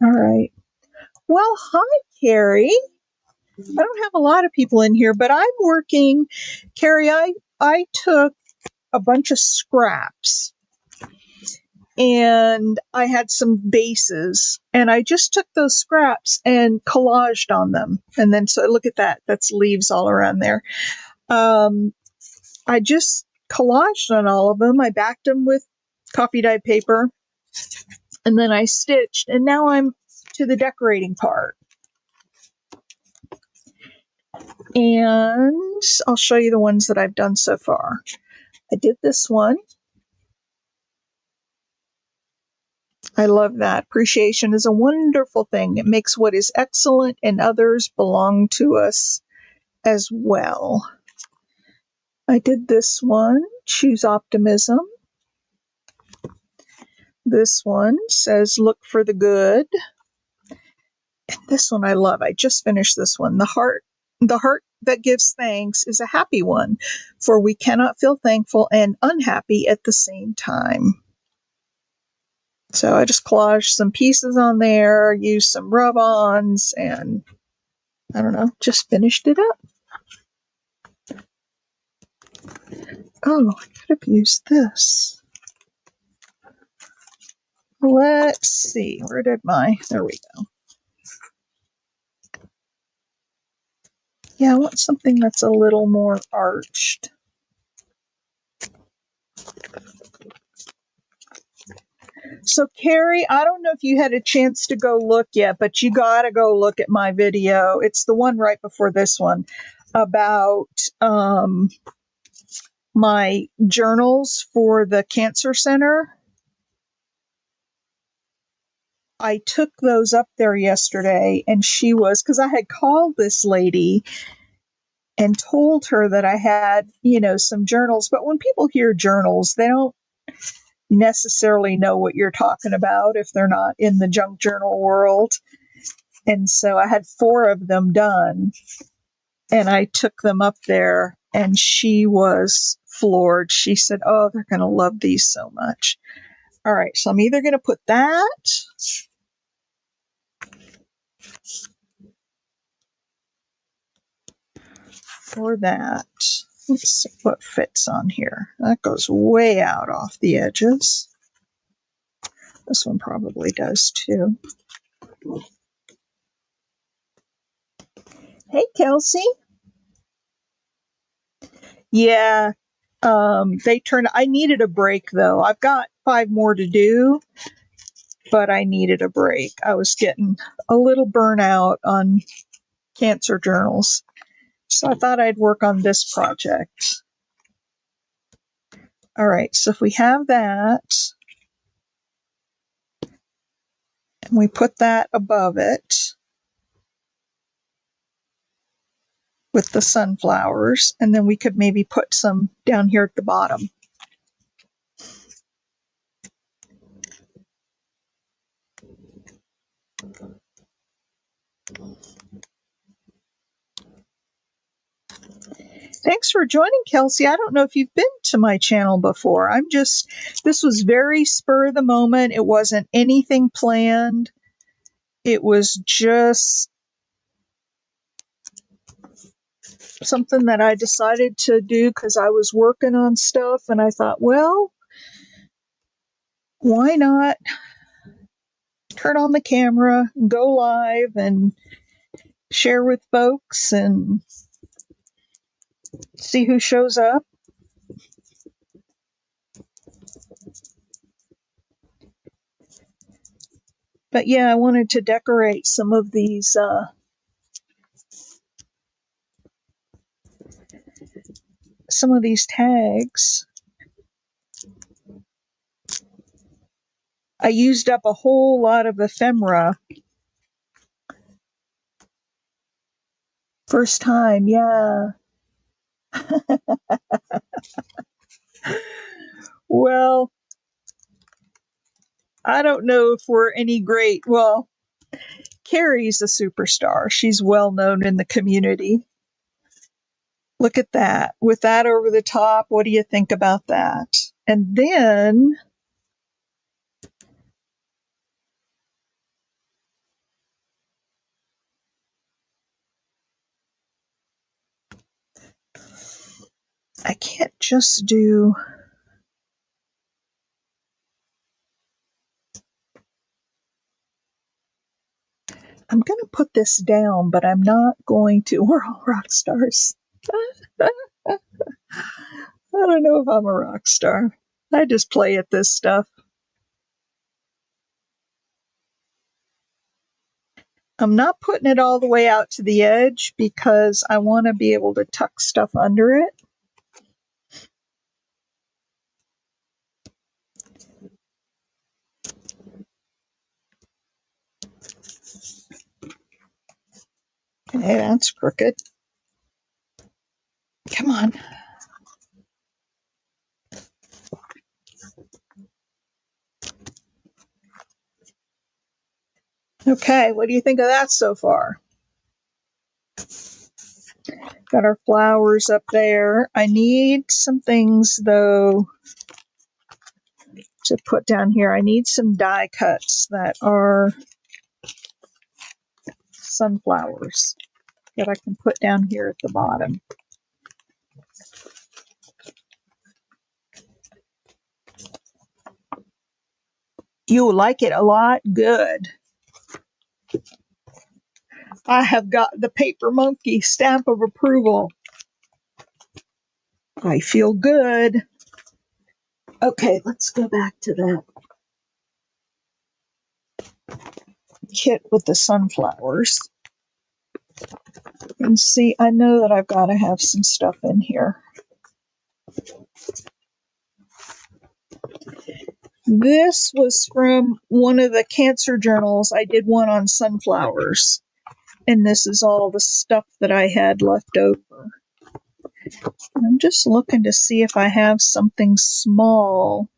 All right. Well, hi, Carrie. I don't have a lot of people in here, but I'm working. Carrie, I took a bunch of scraps and I had some bases and I just took those scraps and collaged on them. And then, so look at that. That's leaves all around there. I just collaged on all of them. I backed them with coffee dyed paper and then I stitched, and now I'm to the decorating part. And I'll show you the ones that I've done so far. I did this one. I love that. Appreciation is a wonderful thing. It makes what is excellent in others belong to us as well. I did this one, choose optimism. This one says look for the good. And this one I love. I just finished this one. The heart that gives thanks is a happy one, for we cannot feel thankful and unhappy at the same time. So I just collaged some pieces on there, used some rub-ons, and I don't know, just finished it up. Oh, I could have used this. Let's see, where did there we go. Yeah, I want something that's a little more arched. So, Carrie, I don't know if you had a chance to go look yet, but you got to go look at my video. It's the one right before this one about my journals for the cancer center. I took those up there yesterday, and she was, because I had called this lady and told her that I had, some journals. But when people hear journals, they don't necessarily know what you're talking about if they're not in the junk journal world. And so I had 4 of them done, and I took them up there, and she was floored. She said, oh, they're going to love these so much. All right, so I'm either going to put that or that. Let's see what fits on here. That goes way out off the edges. This one probably does too. Hey, Kelsey. Yeah, I needed a break though. I've got 5 more to do, but I needed a break. I was getting a little burnout on cancer journals. So I thought I'd work on this project. All right, so if we have that, and we put that above it with the sunflowers, and then we could maybe put some down here at the bottom. Thanks for joining, Kelsey. I don't know if you've been to my channel before. This was very spur of the moment. It wasn't anything planned. It was just something that I decided to do because I was working on stuff, and I thought, well, why not turn on the camera, go live, and share with folks and see who shows up. But yeah, I wanted to decorate some of these tags. I used up a whole lot of ephemera. First time, yeah. Well, I don't know if we're any great. Well, Carrie's a superstar. She's well known in the community. Look at that. With that over the top, what do you think about that? And then I can't just do. I'm going to put this down, but I'm not going to. We're all rock stars. I don't know if I'm a rock star. I just play at this stuff. I'm not putting it all the way out to the edge because I want to be able to tuck stuff under it. Okay, that's crooked. Come on. Okay, what do you think of that so far? Got our flowers up there. I need some things, though, to put down here. I need some die cuts that are sunflowers that I can put down here at the bottom. You like it a lot? Good. I have got the Paper Monkey stamp of approval. I feel good. Okay, let's go back to that kit with the sunflowers. And see, I know that I've got to have some stuff in here. This was from one of the cancer journals. I did one on sunflowers. And this is all the stuff that I had left over. And I'm just looking to see if I have something small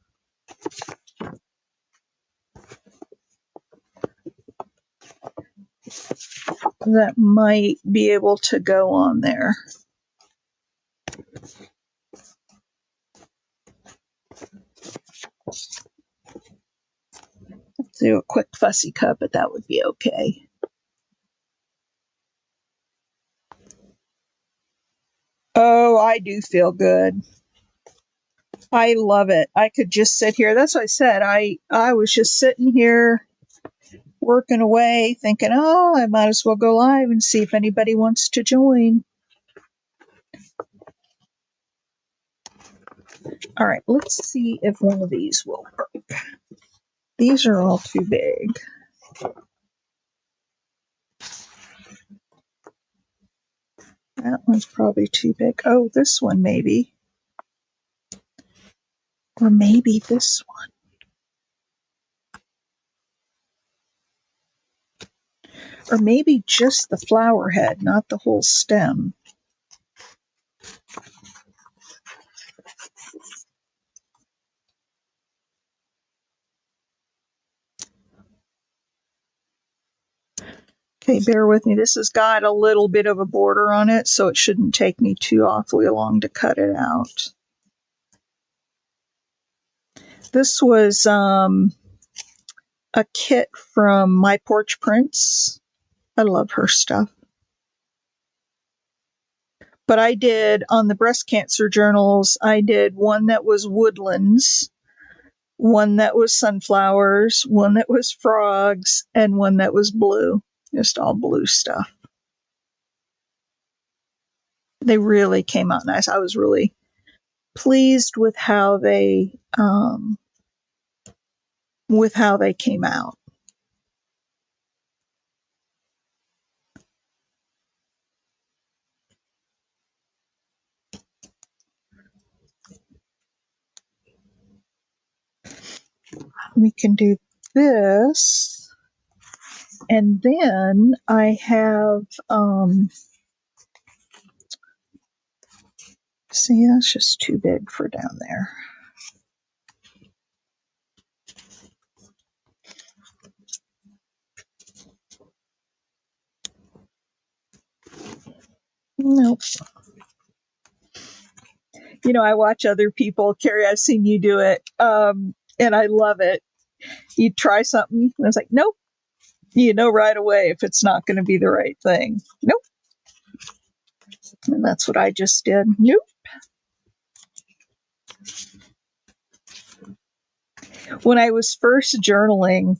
that might be able to go on there. Let's do a quick fussy cut, but that would be okay. Oh, I do feel good. I love it. I could just sit here. That's what I said. I was just sitting here working away thinking, oh, I might as well go live and see if anybody wants to join. All right, let's see if one of these will work. These are all too big. That one's probably too big. Oh, this one maybe. Or maybe this one. Or maybe just the flower head, not the whole stem. Okay, bear with me. This has got a little bit of a border on it, so it shouldn't take me too awfully long to cut it out. This was a kit from My Porch Prints. I love her stuff. But I did, on the breast cancer journals, I did one that was woodlands, one that was sunflowers, one that was frogs, and one that was blue. Just all blue stuff. They really came out nice. I was really pleased with how they came out. We can do this, and then I have See, that's just too big for down there. Nope. You know, I watch other people, Carrie, I've seen you do it, and I love it. You try something, and it's like, nope. You know right away if it's not going to be the right thing. Nope. And that's what I just did. Nope. When I was first journaling,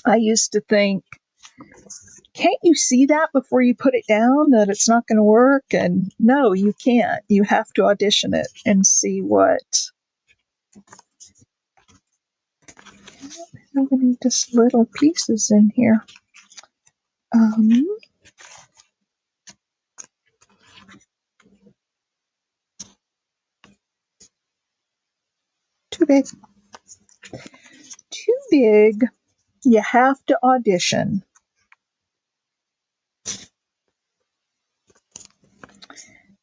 I used to think, can't you see that before you put it down that it's not going to work? And no, you can't. You have to audition it and see what. I'm going to need just little pieces in here. Too big. Too big. You have to audition.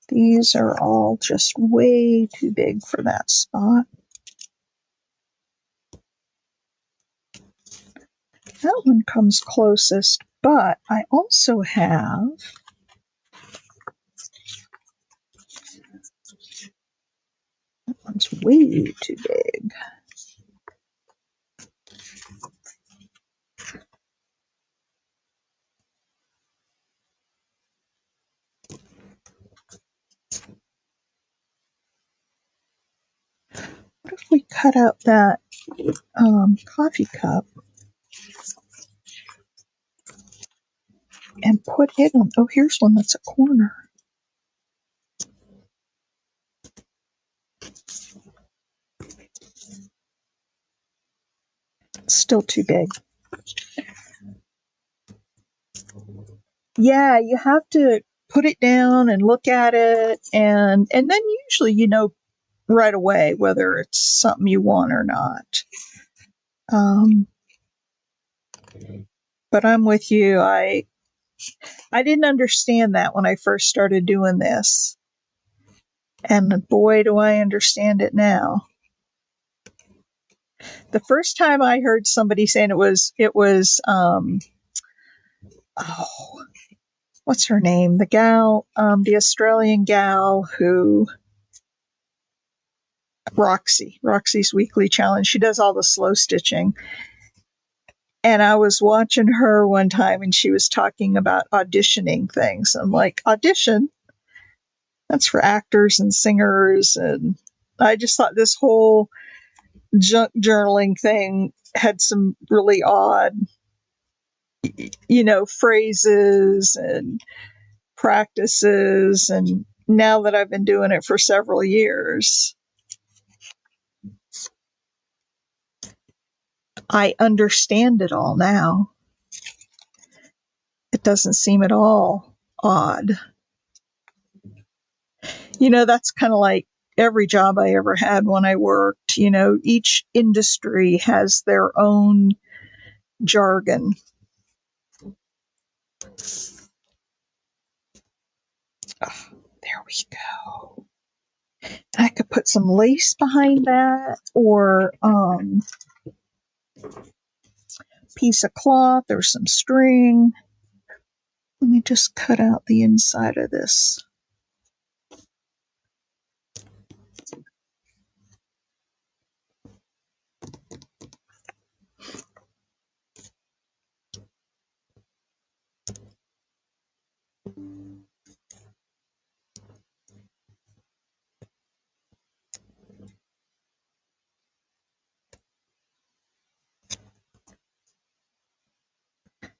These are all just way too big for that spot. That one comes closest, but I also have that one's way too big. What if we cut out that coffee cup and put it on? Oh, here's one that's a corner. It's still too big. Yeah, you have to put it down and look at it, and then usually you know right away whether it's something you want or not. But I'm with you. I didn't understand that when I first started doing this, and boy, do I understand it now. The first time I heard somebody saying it was oh, what's her name? The gal, the Australian gal who Roxy's Weekly Challenge. She does all the slow stitching. And I was watching her one time and she was talking about auditioning things. I'm like, audition? That's for actors and singers. And I just thought this whole junk journaling thing had some really odd, phrases and practices. And now that I've been doing it for several years, I understand it all now. It doesn't seem at all odd. That's kind of like every job I ever had when I worked. Each industry has their own jargon. Oh, there we go. I could put some lace behind that, or piece of cloth or some string. Let me just cut out the inside of this.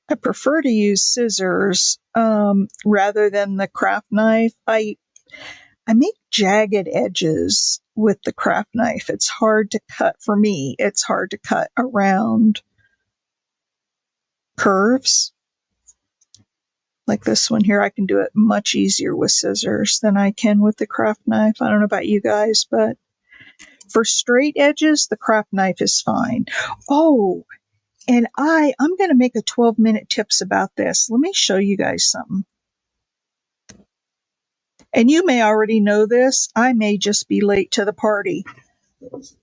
I prefer to use scissors rather than the craft knife. I make jagged edges with the craft knife. It's hard to cut, for me, it's hard to cut around curves. Like this one here, I can do it much easier with scissors than I can with the craft knife. I don't know about you guys, but for straight edges, the craft knife is fine. Oh, and I'm going to make a 12-minute tips about this. Let me show you guys something. And you may already know this. I may just be late to the party.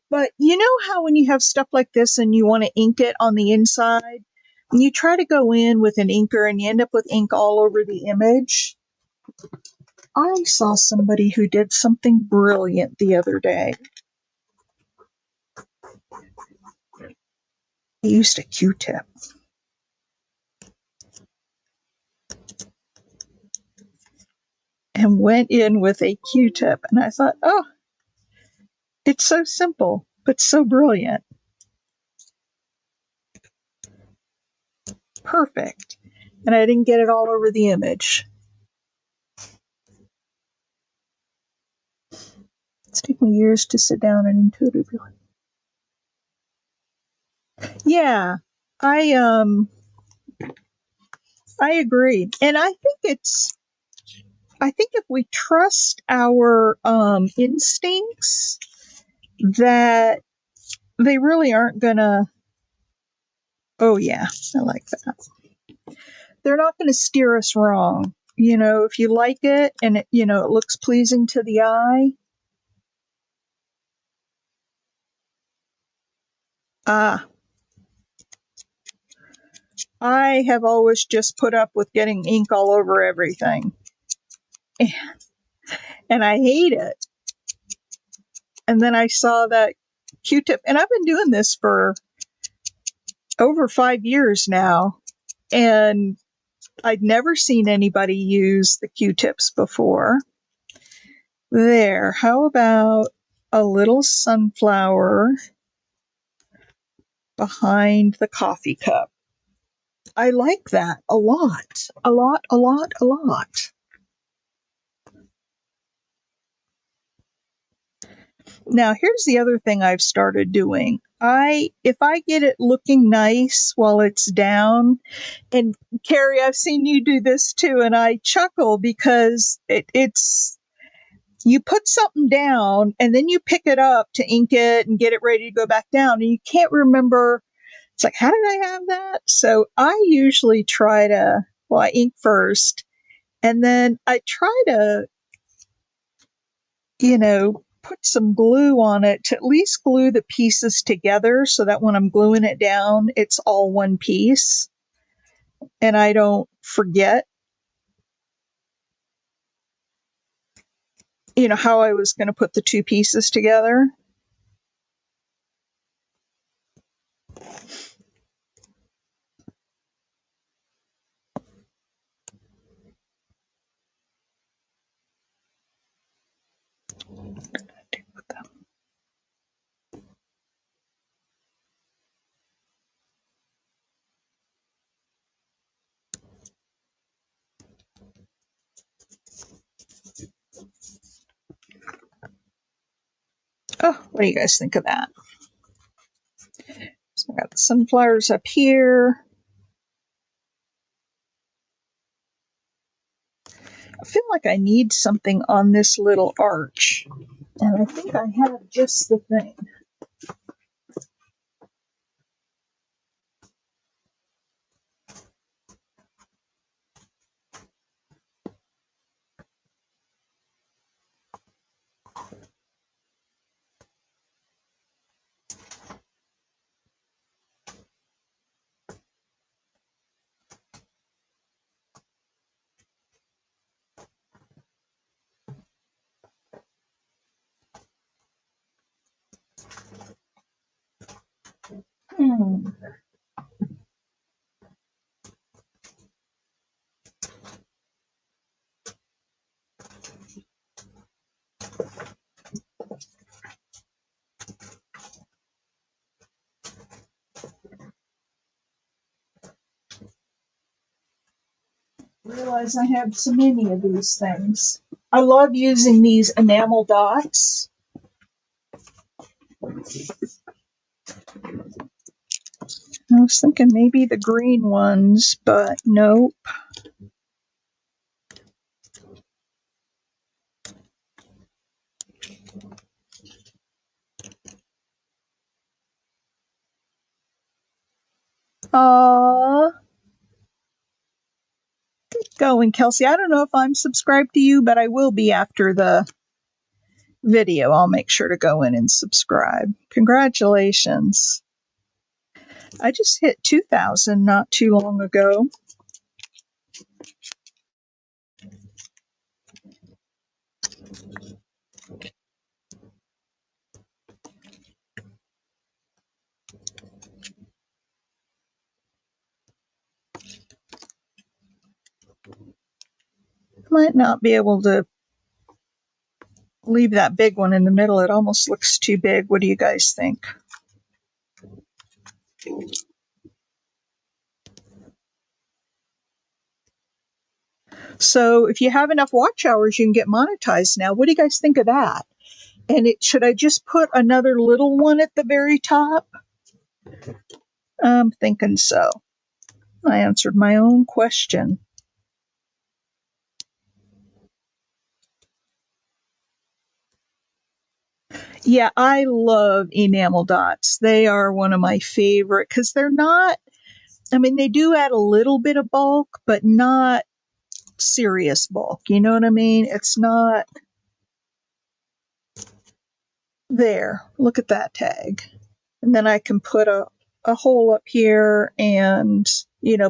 But you know how when you have stuff like this and you want to ink it on the inside, and you try to go in with an inker and you end up with ink all over the image? I saw somebody who did something brilliant the other day. He used a Q-tip. And went in with a Q-tip. And I thought, oh, it's so simple, but so brilliant. Perfect. And I didn't get it all over the image. It's taken me years to sit down and intuitively. Yeah, I agree. And I think if we trust our instincts, that they really aren't gonna. Oh yeah, I like that. They're not going to steer us wrong. You know, if you like it and it, you know, it looks pleasing to the eye. Ah, I have always just put up with getting ink all over everything. And I hate it. And then I saw that Q-tip, and I've been doing this for over 5 years now. And I'd never seen anybody use the Q-tips before. There, how about a little sunflower behind the coffee cup? I like that a lot, a lot, a lot, a lot. Now, here's the other thing I've started doing. If I get it looking nice while it's down, and Carrie, I've seen you do this too, and I chuckle because it's you put something down and then you pick it up to ink it and get it ready to go back down, and you can't remember. It's like, how did I have that? So I usually try to, well, I ink first, and then I try to, put some glue on it to at least glue the pieces together so that when I'm gluing it down, it's all one piece and I don't forget, how I was going to put the two pieces together. Oh, what do you guys think of that? So I got the sunflowers up here. I feel like I need something on this little arch. And I think I have just the thing. Hmm. Realize I have so many of these things. I love using these enamel dots. I was thinking maybe the green ones, but nope. Aww. going, Kelsey. I don't know if I'm subscribed to you, but I will be after the video. I'll make sure to go in and subscribe. Congratulations. I just hit 2,000 not too long ago. Might not be able to leave that big one in the middle. It almost looks too big. What do you guys think? So if you have enough watch hours, you can get monetized now. What do you guys think of that? And should I just put another little one at the very top? I'm thinking so. I answered my own question. Yeah, I love enamel dots. They are one of my favorite because they're not, I mean, they do add a little bit of bulk, but not serious bulk. You know what I mean? It's not there. Look at that tag. And then I can put a hole up here and,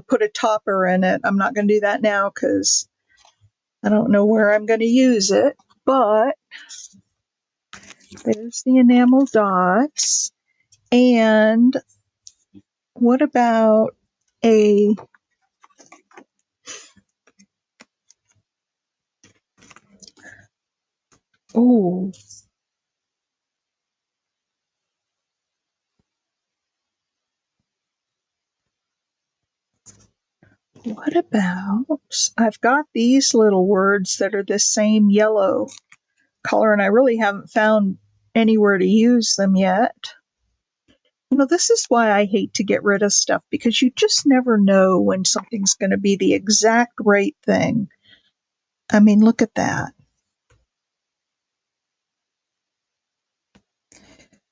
put a topper in it. I'm not going to do that now because I don't know where I'm going to use it, but there's the enamel dots. And what about oh, what about, I've got these little words that are the same yellow color, and I really haven't found anywhere to use them yet. This is why I hate to get rid of stuff, because you just never know when something's going to be the exact right thing. I mean, look at that.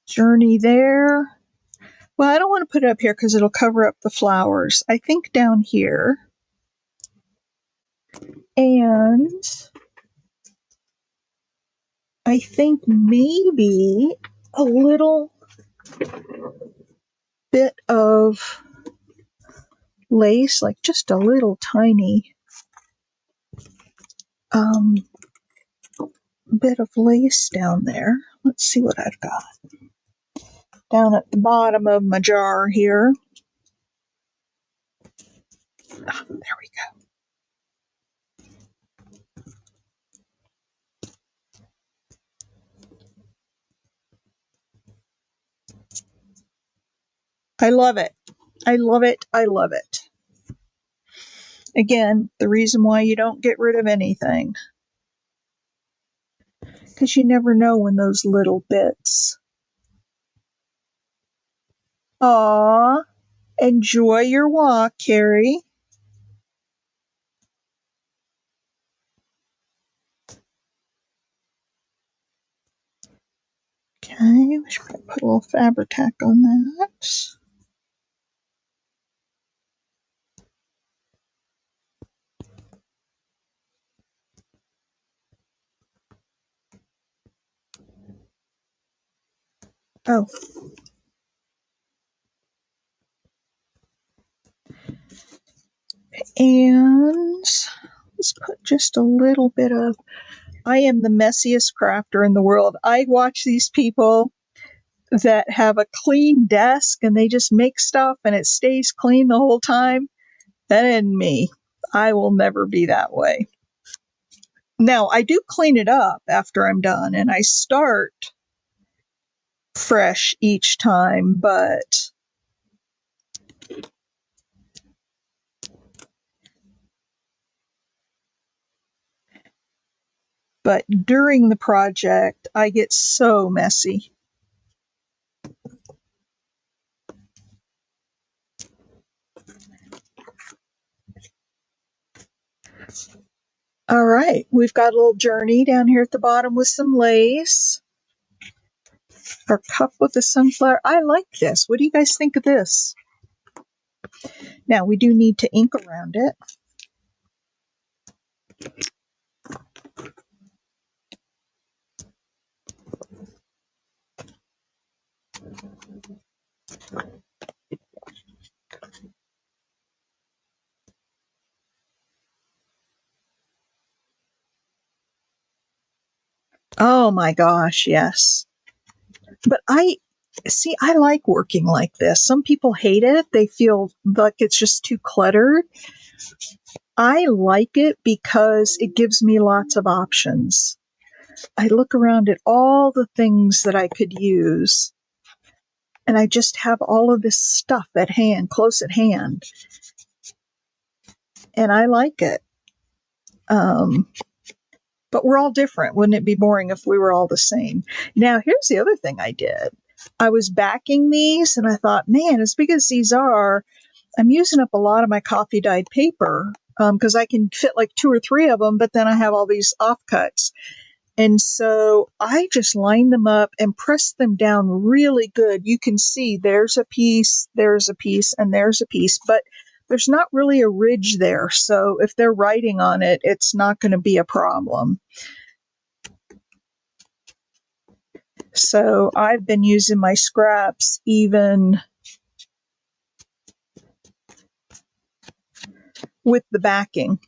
Journey there. Well, I don't want to put it up here because it'll cover up the flowers. I think down here. And I think maybe a little bit of lace, like just a little tiny bit of lace down there. Let's see what I've got down at the bottom of my jar here. There we go. I love it. I love it. I love it. Again, the reason why you don't get rid of anything, because you never know when those little bits. Aw, enjoy your walk, Carrie. Okay, we should probably put a little Fabri-Tac on that. Oh. And let's put just a little bit of, I am the messiest crafter in the world. I watch these people that have a clean desk and they just make stuff and it stays clean the whole time. That ain't me. I will never be that way. Now, I do clean it up after I'm done and I start fresh each time, but during the project, I get so messy. All right, we've got a little journey down here at the bottom with some lace. Our cup with the sunflower. I like this. What do you guys think of this? Now, we do need to ink around it. Oh my gosh, yes. But I like working like this. Some people hate it. They feel like it's just too cluttered. I like it because it gives me lots of options. I look around at all the things that I could use, and I just have all of this stuff at hand, close at hand, and I like it. Um, but we're all different. Wouldn't it be boring if we were all the same? Now, here's the other thing I did. I was backing these, and I thought, man, as big as these are, I'm using up a lot of my coffee dyed paper because I can fit like 2 or 3 of them, but then I have all these offcuts. And so I just line them up and press them down really good. You can see there's a piece, and there's a piece, but there's not really a ridge there. So if they're writing on it, it's not going to be a problem. So I've been using my scraps even with the backing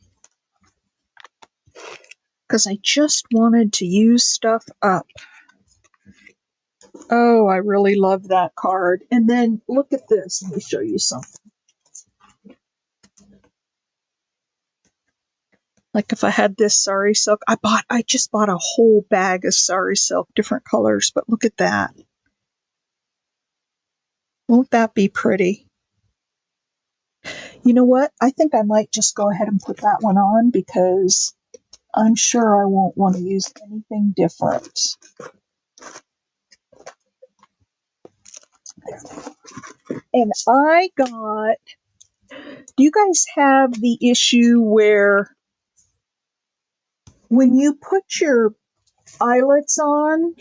because I just wanted to use stuff up. Oh, I really love that card. And then look at this. Let me show you something. Like if I had this sari silk, I just bought a whole bag of sari silk, different colors, but look at that. Won't that be pretty? You know what? I think I might just go ahead and put that one on because I'm sure I won't want to use anything different. And I got, do you guys have the issue where when you put your eyelets on,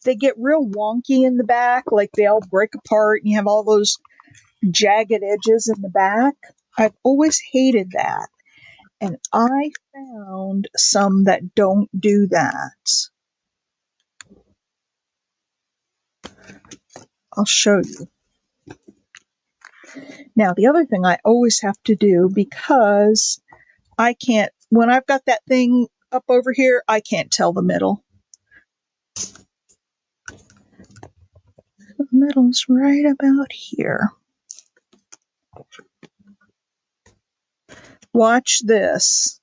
they get real wonky in the back, like they all break apart and you have all those jagged edges in the back? I've always hated that. And I found some that don't do that. I'll show you. Now, the other thing I always have to do, because I can't, when I've got that thing up over here, I can't tell the middle. The middle's right about here. Watch this.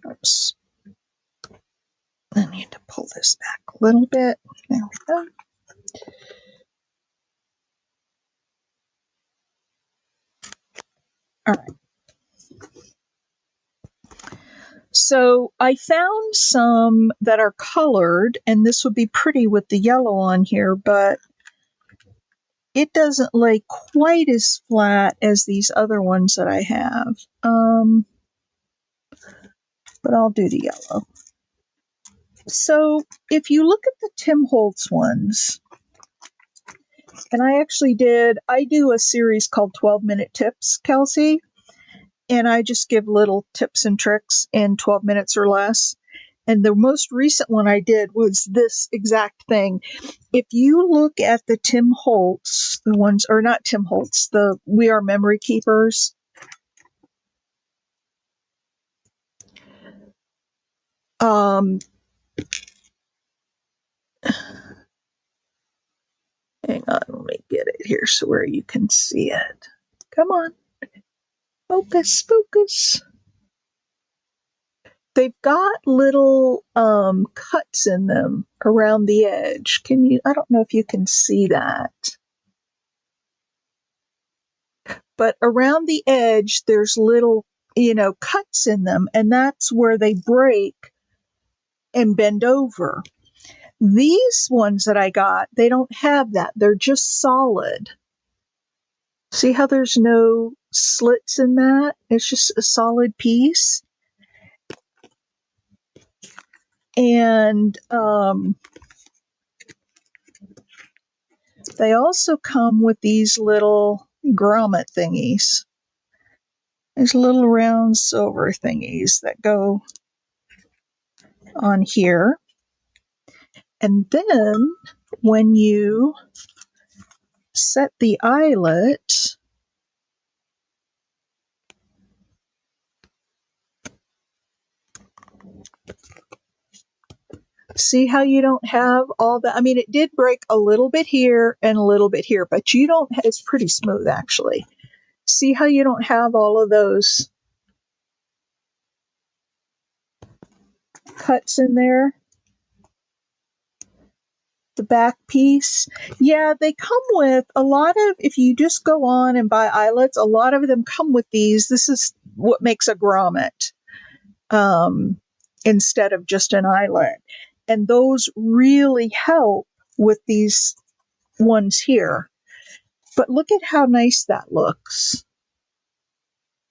Oops. I need to pull this back a little bit. There we go. All right. So I found some that are colored, and this would be pretty with the yellow on here, but it doesn't lay quite as flat as these other ones that I have. But I'll do the yellow. So if you look at the Tim Holtz ones, and I do a series called 12-Minute Tips, Kelsey, and I just give little tips and tricks in 12 minutes or less. And the most recent one I did was this exact thing. If you look at the Tim Holtz, the ones, or not Tim Holtz, the We Are Memory Keepers. Hang on, let me get it here so where you can see it. Come on. Focus, focus. They've got little cuts in them around the edge. I don't know if you can see that. But around the edge, there's little, cuts in them, and that's where they break and bend over. These ones that I got, they don't have that. They're just solid. See how there's no slits in that? It's just a solid piece. And They also come with these little grommet thingies. These little round silver thingies that go on here. And then when you set the eyelet, see how you don't have all that? I mean, it did break a little bit here and a little bit here, but you don't, it's pretty smooth actually. See how you don't have all of those cuts in there? The back piece. Yeah, they come with a lot of, if you just go on and buy eyelets, a lot of them come with these. This is what makes a grommet instead of just an eyelet. And those really help with these ones here. But look at how nice that looks.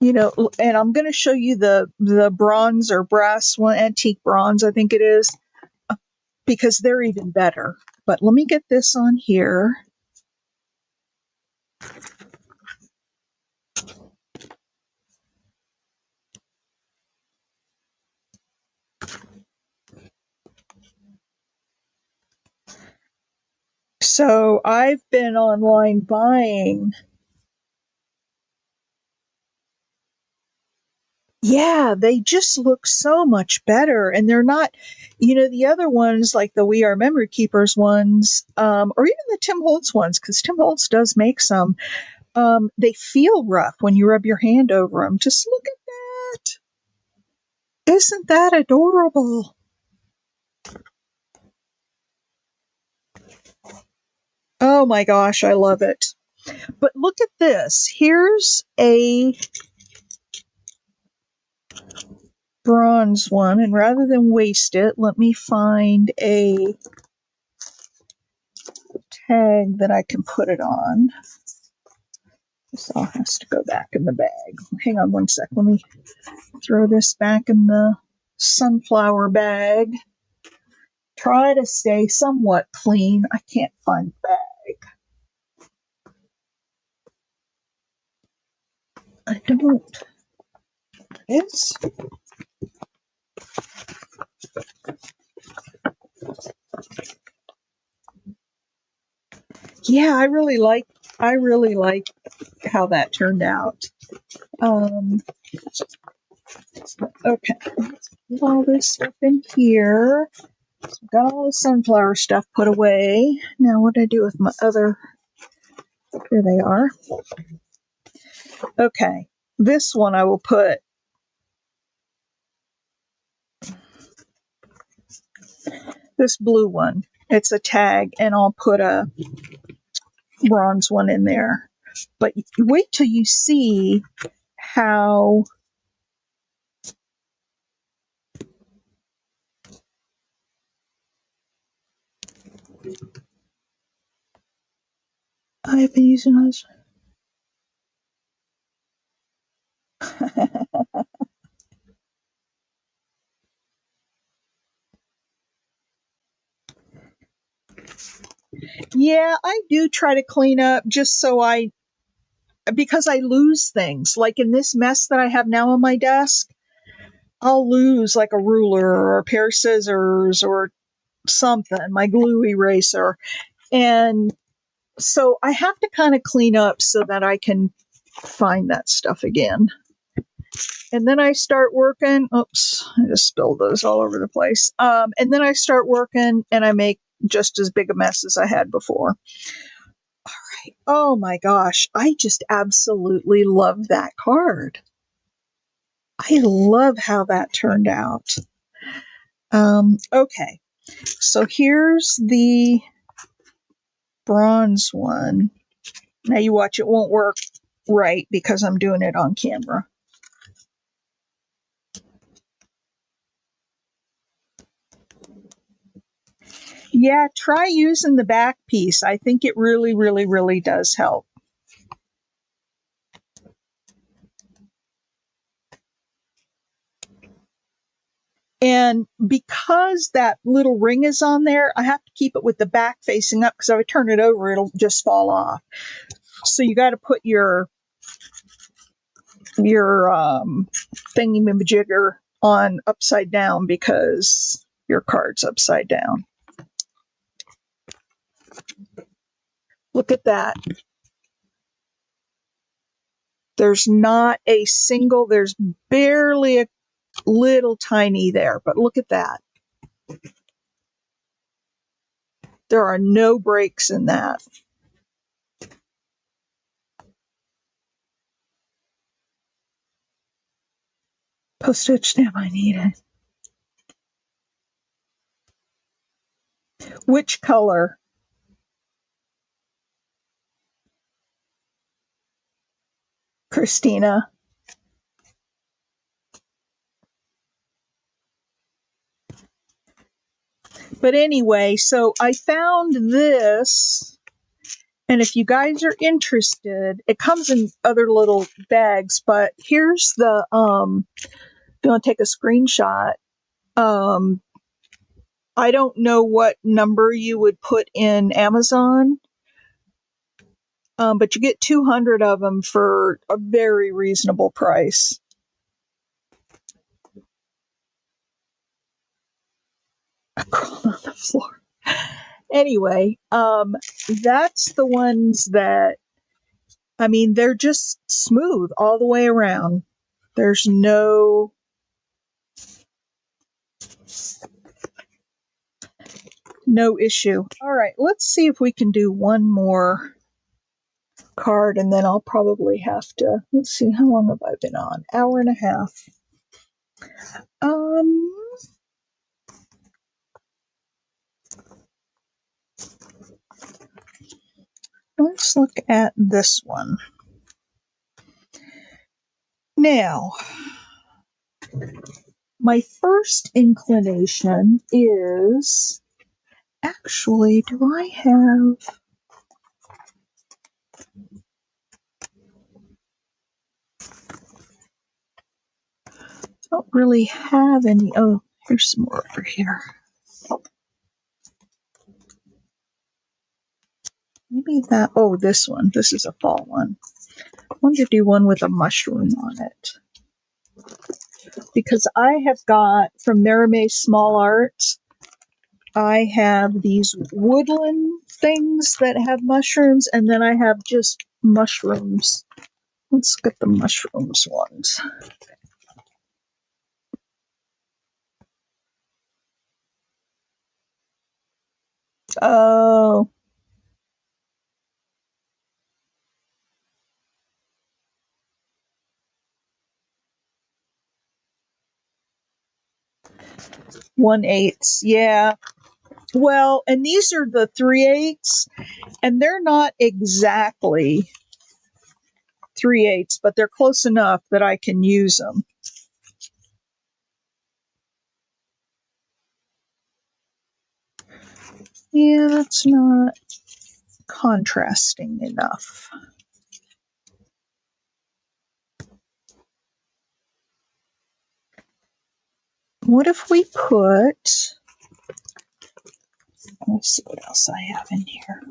You know, and I'm going to show you the bronze or brass one, antique bronze, I think it is, because they're even better. But let me get this on here. So I've been online buying. Yeah, they just look so much better. And they're not, the other ones, like the We Are Memory Keepers ones, or even the Tim Holtz ones, because Tim Holtz does make some, they feel rough when you rub your hand over them. Just look at that. Isn't that adorable? Oh my gosh, I love it. But look at this. Here's a bronze one, and rather than waste it, let me find a tag that I can put it on. This all has to go back in the bag. Hang on one sec. Let me throw this back in the sunflower bag. Try to stay somewhat clean. I can't find the bag. I don't. It's. Yeah, I really like how that turned out. Okay, let's put all this stuff in here. So I've got all the sunflower stuff put away. Now what do I do with my other? Here they are. Okay, this one I will put. This blue one. It's a tag, and I'll put a bronze one in there. But wait till you see how I've been using those. Yeah, I do try to clean up just because I lose things. Like in this mess that I have now on my desk, I'll lose like a ruler or a pair of scissors or something, my glue eraser. And so I have to kind of clean up so that I can find that stuff again. And then I start working. Oops, I just spilled those all over the place. And then I start working and I make just as big a mess as I had before. All right. Oh my gosh. I just absolutely love that card. I love how that turned out. Okay. So here's the bronze one. Now you watch, it won't work right because I'm doing it on camera. Yeah, try using the back piece. I think it really, really, really does help. And And because that little ring is on there, I have to keep it with the back facing up because if I turn it over, it'll just fall off. So you got to put your thingy-majigger on upside down because your card's upside down. Look at that. There's not a single, there's barely a little tiny there, but look at that. There are no breaks in that. Postage stamp, I need it. Which color? Christina. But anyway, so I found this, and if you guys are interested, it comes in other little bags, but here's the, if you want to take a screenshot, I don't know what number you would put in Amazon, but you get 200 of them for a very reasonable price. I crawled on the floor. Anyway, that's the ones that, I mean, they're just smooth all the way around. There's no issue. All right, let's see if we can do one more card, and then I'll probably have to, let's see, how long have I been on? Hour and a half. Let's look at this one. Now, my first inclination is, actually, do I have, I don't really have any, oh, here's some more over here. Maybe that, oh, this one, this is a fall one. I wanted to do one with a mushroom on it. Because I have got, from Merime Small Arts, I have these woodland things that have mushrooms, and then I have just mushrooms. Let's get the mushrooms ones. Oh. One-eighths, yeah. Well, and these are the 3/8, and they're not exactly 3/8, but they're close enough that I can use them. Yeah, that's not contrasting enough. What if we put, let's see what else I have in here.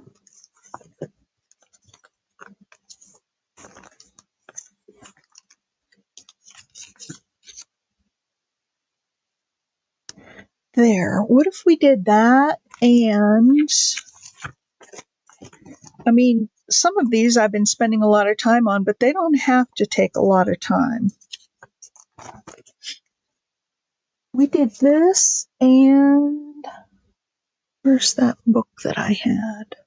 There. What if we did that? And I mean, some of these I've been spending a lot of time on, but they don't have to take a lot of time. We did this, and where's that book that I had?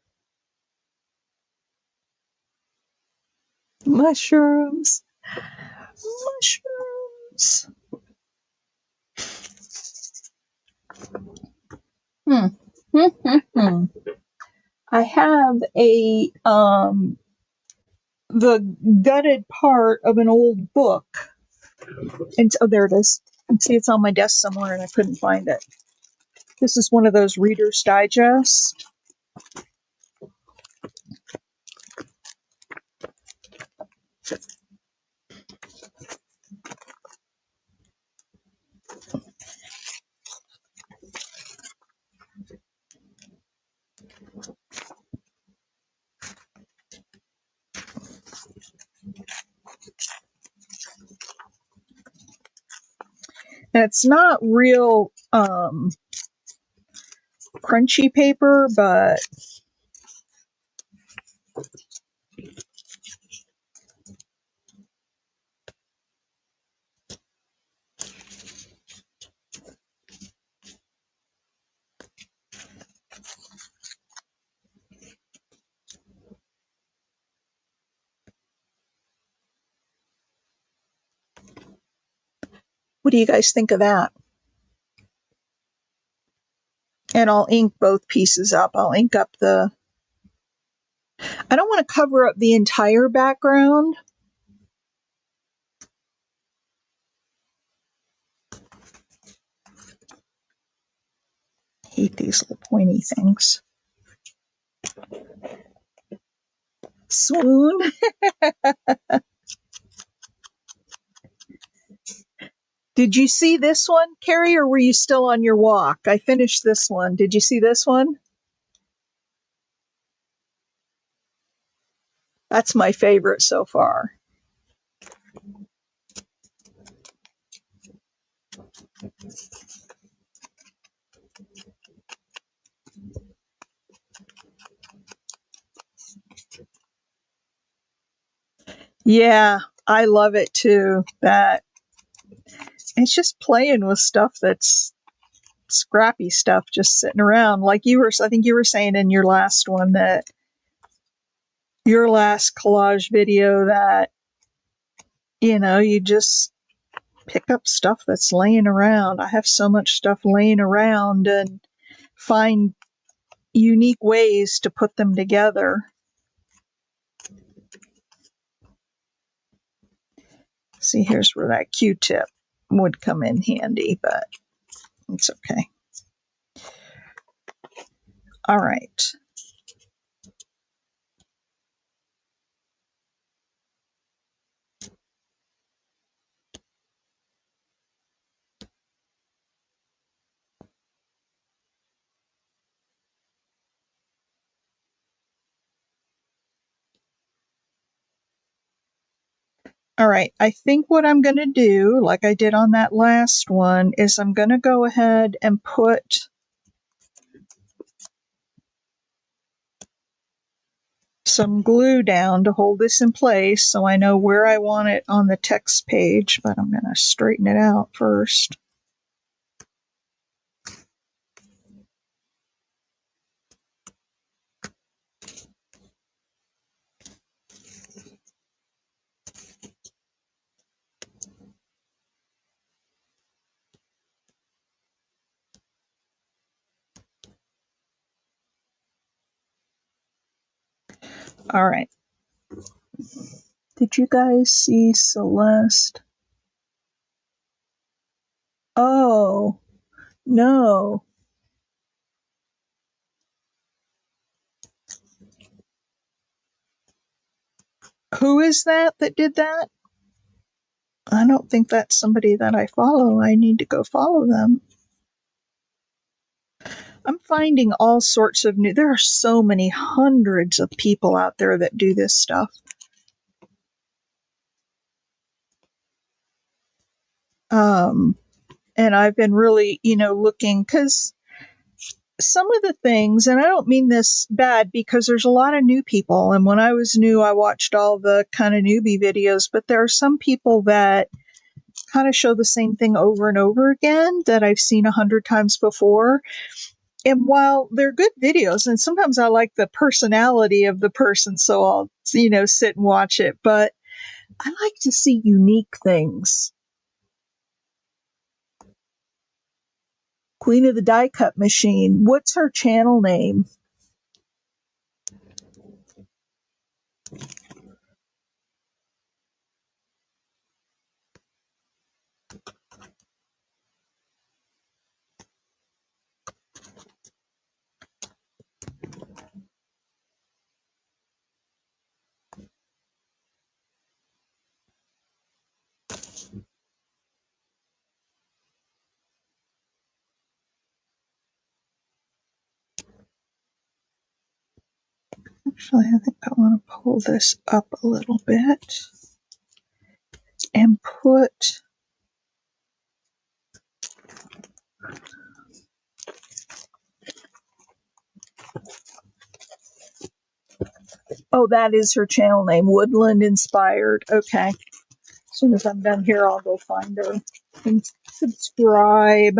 Mushrooms. Mushrooms. I have a the gutted part of an old book, and oh, there it is. You can see it's on my desk somewhere, and I couldn't find it. This is one of those Reader's Digest. And it's not real crunchy paper, but what do you guys think of that? And I'll ink both pieces up. I'll ink up the... I don't want to cover up the entire background. I hate these little pointy things. Swoon. Did you see this one, Carrie, or were you still on your walk? I finished this one. Did you see this one? That's my favorite so far. Yeah, I love it too. That it's just playing with stuff that's scrappy stuff just sitting around. Like I think you were saying in your last one, that your last collage video, that, you just pick up stuff that's laying around. I have so much stuff laying around and find unique ways to put them together. See, here's where that Q-tip would come in handy, but it's okay. All right. All right, I think what I'm going to do, like I did on that last one, is I'm going to go ahead and put some glue down to hold this in place so I know where I want it on the text page, but I'm going to straighten it out first. All right. Did you guys see Celeste? Oh, no. Who is that did that? I don't think that's somebody that I follow. I need to go follow them. I'm finding all sorts of there are so many hundreds of people out there that do this stuff. And I've been really, looking, because some of the things, and I don't mean this bad, because there's a lot of new people. And when I was new, I watched all the kind of newbie videos, but there are some people that kind of show the same thing over and over again that I've seen 100 times before. And while they're good videos, and sometimes I like the personality of the person, so I'll, sit and watch it, but I like to see unique things. Queen of the Die Cut Machine. What's her channel name? Actually, I think I want to pull this up a little bit and put Oh, that is her channel name, Woodland Inspired. Okay. As soon as I'm done here, I'll go find her and subscribe.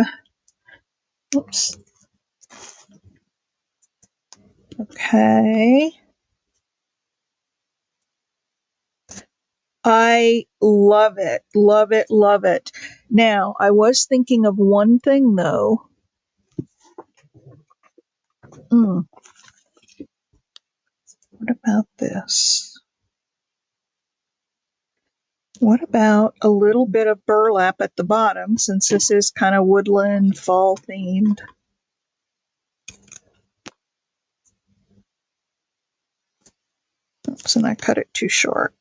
Oops. Okay. I love it. Love it. Love it. Now, I was thinking of one thing though. What about this? What about a little bit of burlap at the bottom, since this is kind of woodland fall themed? Oops, and I cut it too short.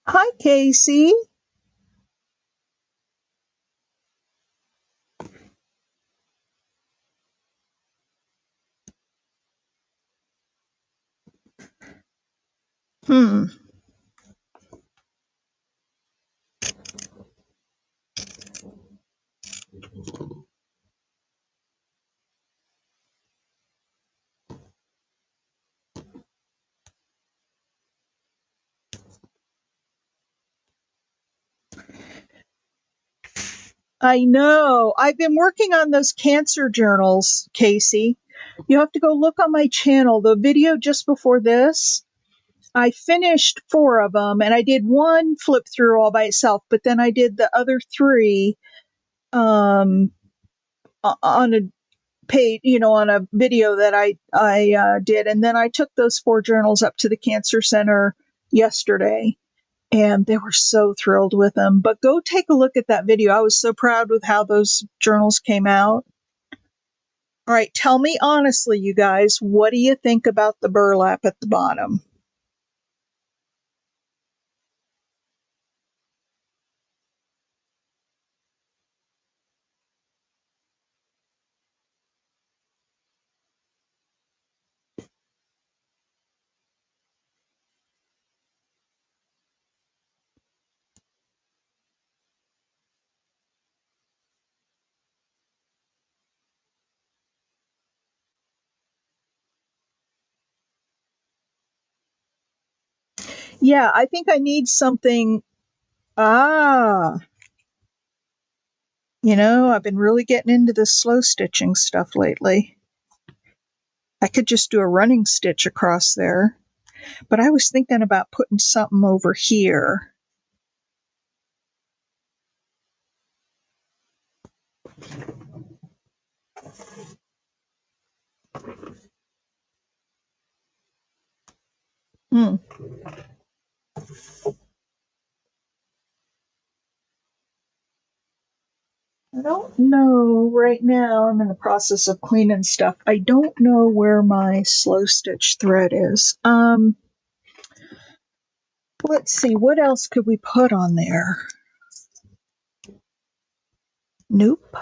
Hi, Casey. Hmm. I know. I've been working on those cancer journals, Casey. You have to go look on my channel. The video just before this, I finished 4 of them, and I did one flip through all by itself, but then I did the other 3 on a page, on a video that I did, and then I took those 4 journals up to the cancer center yesterday, and they were so thrilled with them. But go take a look at that video. I was so proud with how those journals came out. All right, tell me honestly, you guys, what do you think about the burlap at the bottom? Yeah, I think I need something. Ah, I've been really getting into this slow stitching stuff lately. I could just do a running stitch across there, but I was thinking about putting something over here. Hmm. I don't know right now. I'm in the process of cleaning stuff. I don't know where my slow stitch thread is. Let's see, what else could we put on there? Nope.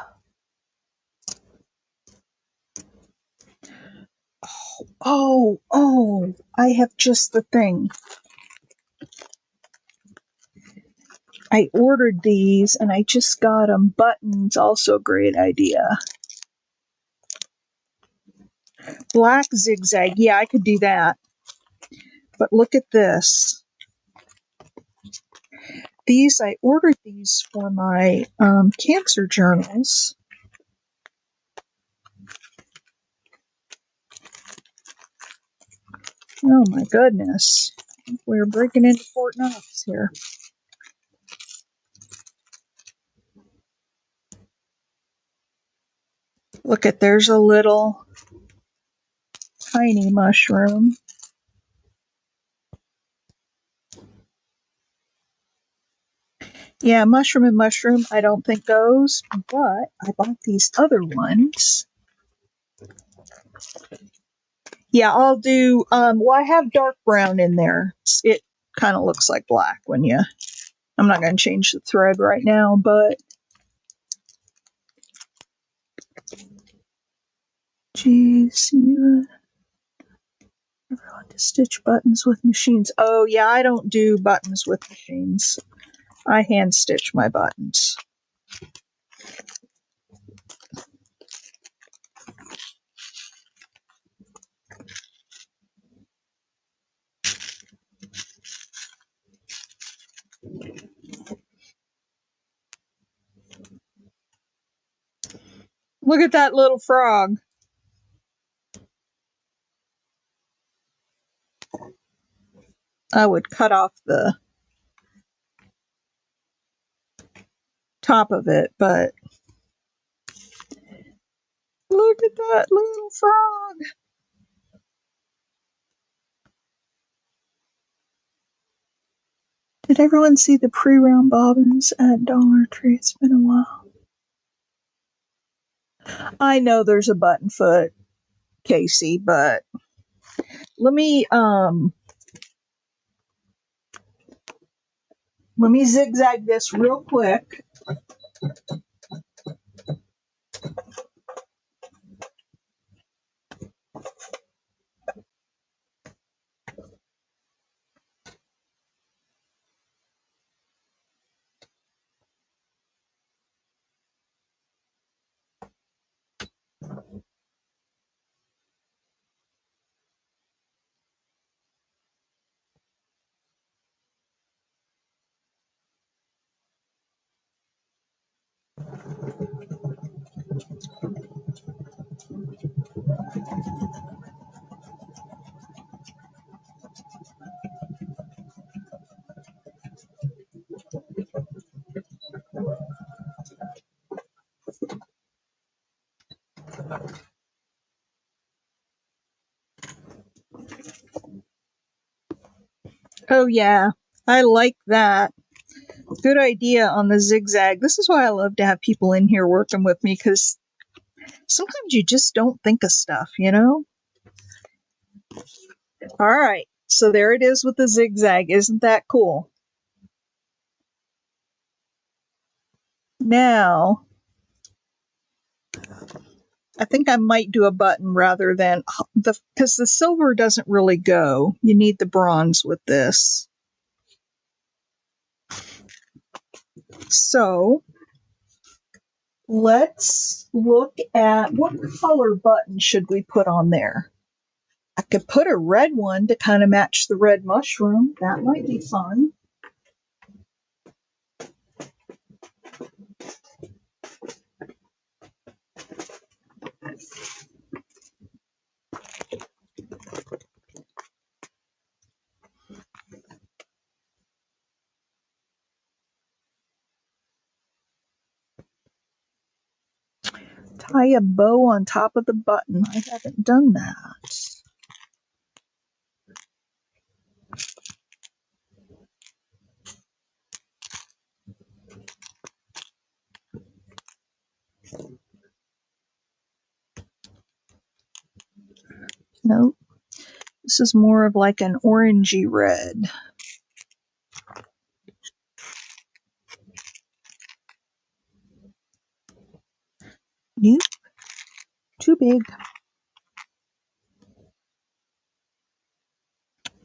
Oh, I have just the thing. I ordered these and I just got them. Buttons, also a great idea. Black zigzag, yeah, I could do that. But look at this. I ordered these for my cancer journals. Oh my goodness. We're breaking into Fort Knox here. Look at, there's a little tiny mushroom. Yeah, mushroom and mushroom I don't think goes, but I bought these other ones. Yeah, I'll do, well, I have dark brown in there. It kind of looks like black when I'm not going to change the thread right now, but geez, everyone Stitch buttons with machines. Oh, yeah, I don't do buttons with machines. I hand stitch my buttons. Look at that little frog. I would cut off the top of it, but look at that little frog. Did everyone see the pre-round bobbins at Dollar Tree? It's been a while. I know there's a button foot, Casey, but let me zigzag this real quick. Oh yeah, I like that. Good idea on the zigzag. This is why I love to have people in here working with me, because sometimes you just don't think of stuff, you know? All right, so there it is with the zigzag. Isn't that cool? Now, I think I might do a button rather than because the silver doesn't really go. You need the bronze with this. So let's look at what color button should we put on there. I could put a red one to kind of match the red mushroom. That might be fun. Tie a bow on top of the button. I haven't done that. Nope. This is more of like an orangey red. Nope. Too big.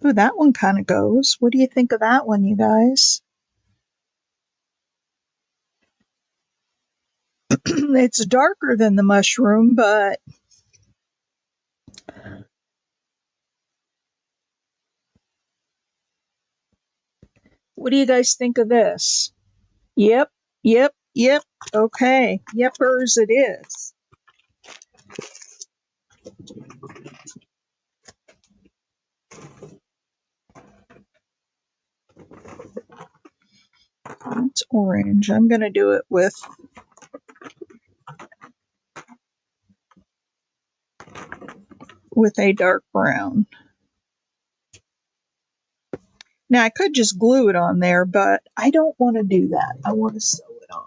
Ooh, that one kind of goes. What do you think of that one, you guys? It's darker than the mushroom, but what do you guys think of this? Yep, yep, yep. Okay, yepers it is. It's orange. I'm going to do it with a dark brown. Now I could just glue it on there, but I don't want to do that. I want to sew it on.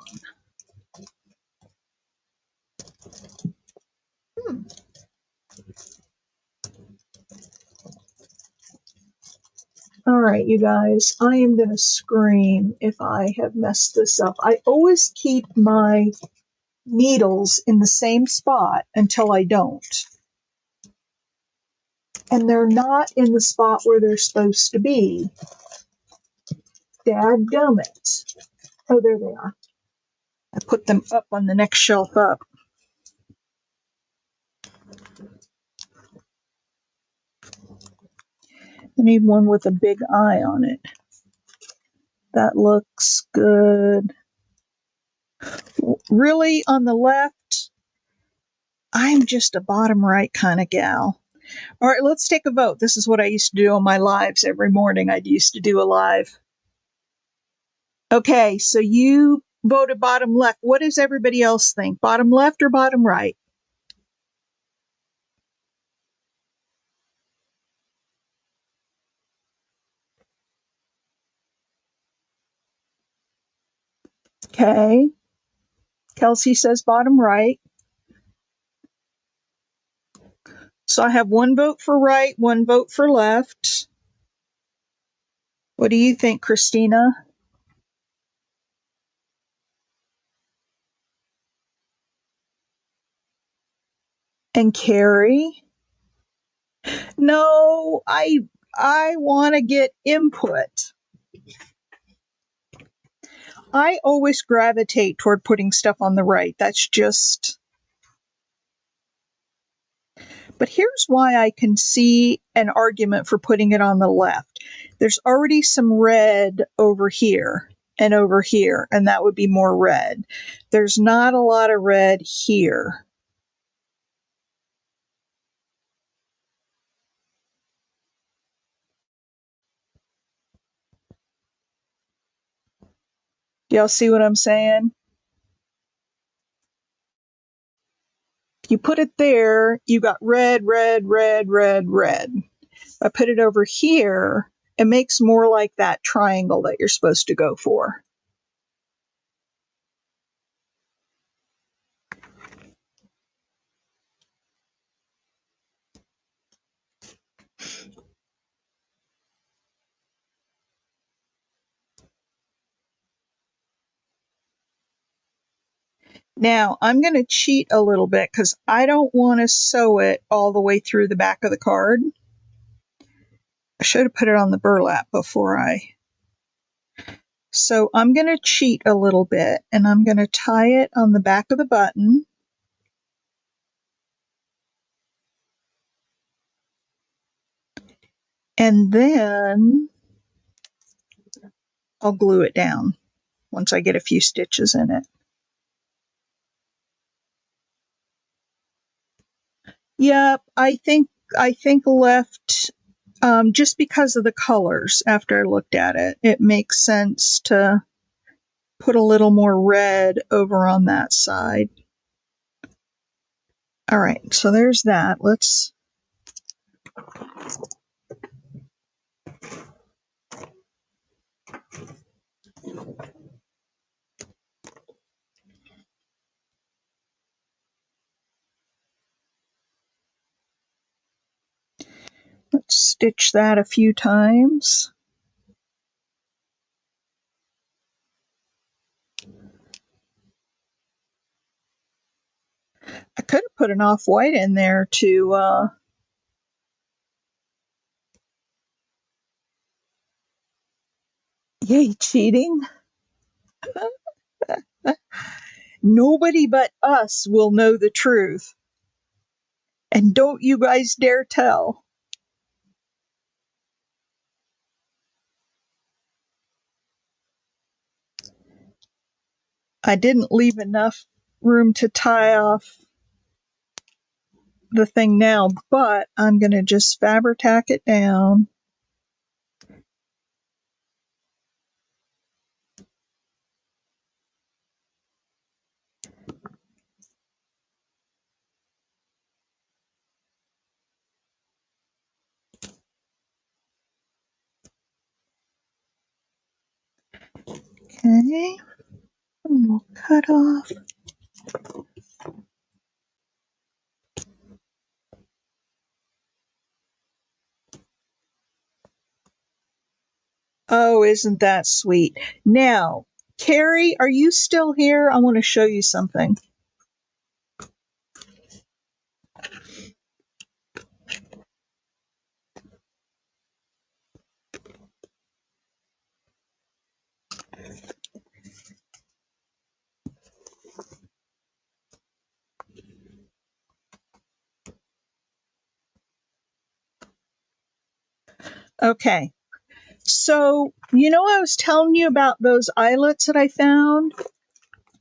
All right, you guys, I am going to scream if I have messed this up. I always keep my needles in the same spot until I don't. and they're not in the spot where they're supposed to be. Dadgummit. Oh, there they are. I put them up on the next shelf up. I need one with a big eye on it. That looks good. Really, on the left, I'm just a bottom right kind of gal. All right, let's take a vote. This is what I used to do on my lives every morning. I used to do a live. Okay, so you voted bottom left. What does everybody else think? Bottom left or bottom right? Okay. Kelsey says bottom right. So I have one vote for right, one vote for left. What do you think, Christina? And Carrie? No, I want to get input. I always gravitate toward putting stuff on the right. That's just. But here's why I can see an argument for putting it on the left. There's already some red over here, and that would be more red. There's not a lot of red here. Y'all see what I'm saying? You put it there, you got red, red, red, red, red. If I put it over here, it makes more like that triangle that you're supposed to go for. Now, I'm going to cheat a little bit because I don't want to sew it all the way through the back of the card. I should have put it on the burlap before I. So I'm going to cheat a little bit, and I'm going to tie it on the back of the button. And then I'll glue it down once I get a few stitches in it. Yep, I think left, just because of the colors. After I looked at it, it makes sense to put a little more red over on that side. All right, so there's that. Let's stitch that a few times. I could have put an off-white in there to yay, cheating. Nobody but us will know the truth. And don't you guys dare tell. I didn't leave enough room to tie off the thing now, but I'm going to just Fabri-Tac it down. Okay, and we'll cut off. Oh, isn't that sweet? Now, Carrie, are you still here? I want to show you something. Okay. So, I was telling you about those eyelets that I found?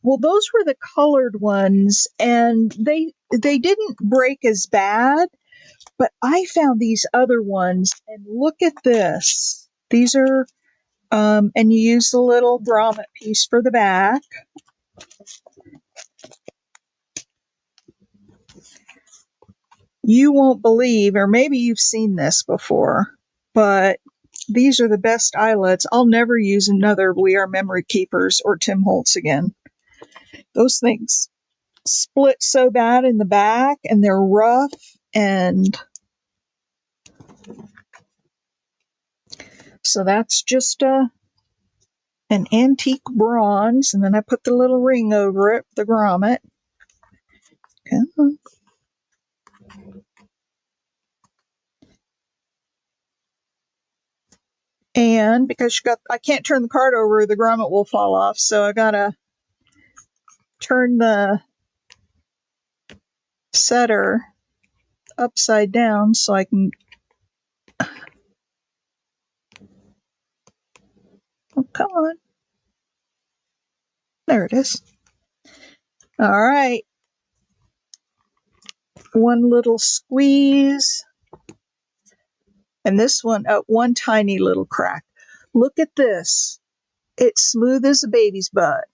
Well, those were the colored ones, and they didn't break as bad, but I found these other ones, and look at this. These are, and you use the little grommet piece for the back. You won't believe, or maybe you've seen this before, but these are the best eyelets. I'll never use another We Are Memory Keepers or Tim Holtz again. Those things split so bad in the back, and they're rough, and so that's just an antique bronze, and then I put the little ring over it, the grommet. Okay. And because I can't turn the card over, the grommet will fall off, so I gotta turn the setter upside down so I can. Oh, come on. There it is. All right. One little squeeze. And this one tiny little crack. Look at this. It's smooth as a baby's butt.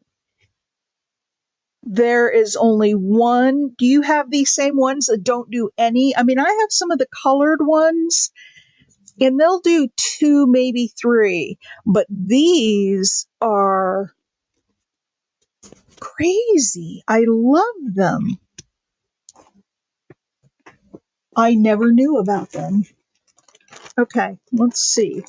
There is only one. Do you have these same ones that don't do any? I mean, I have some of the colored ones, and they'll do 2, maybe 3. But these are crazy. I love them. I never knew about them. Okay, let's see.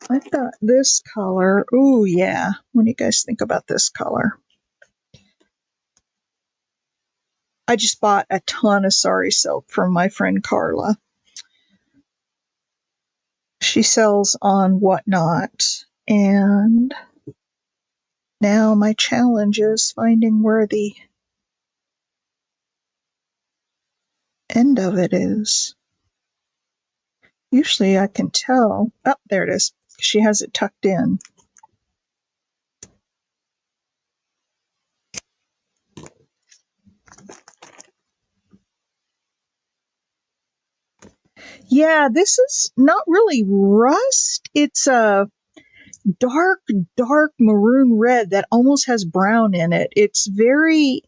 I've got this color. Ooh, yeah. What do you guys think about this color? I just bought a ton of sari silk from my friend Carla. She sells on Whatnot. And now my challenge is finding where the end of it is. Usually I can tell. Oh, there it is. She has it tucked in. Yeah, this is not really rust. It's a dark, dark maroon red that almost has brown in it. It's very,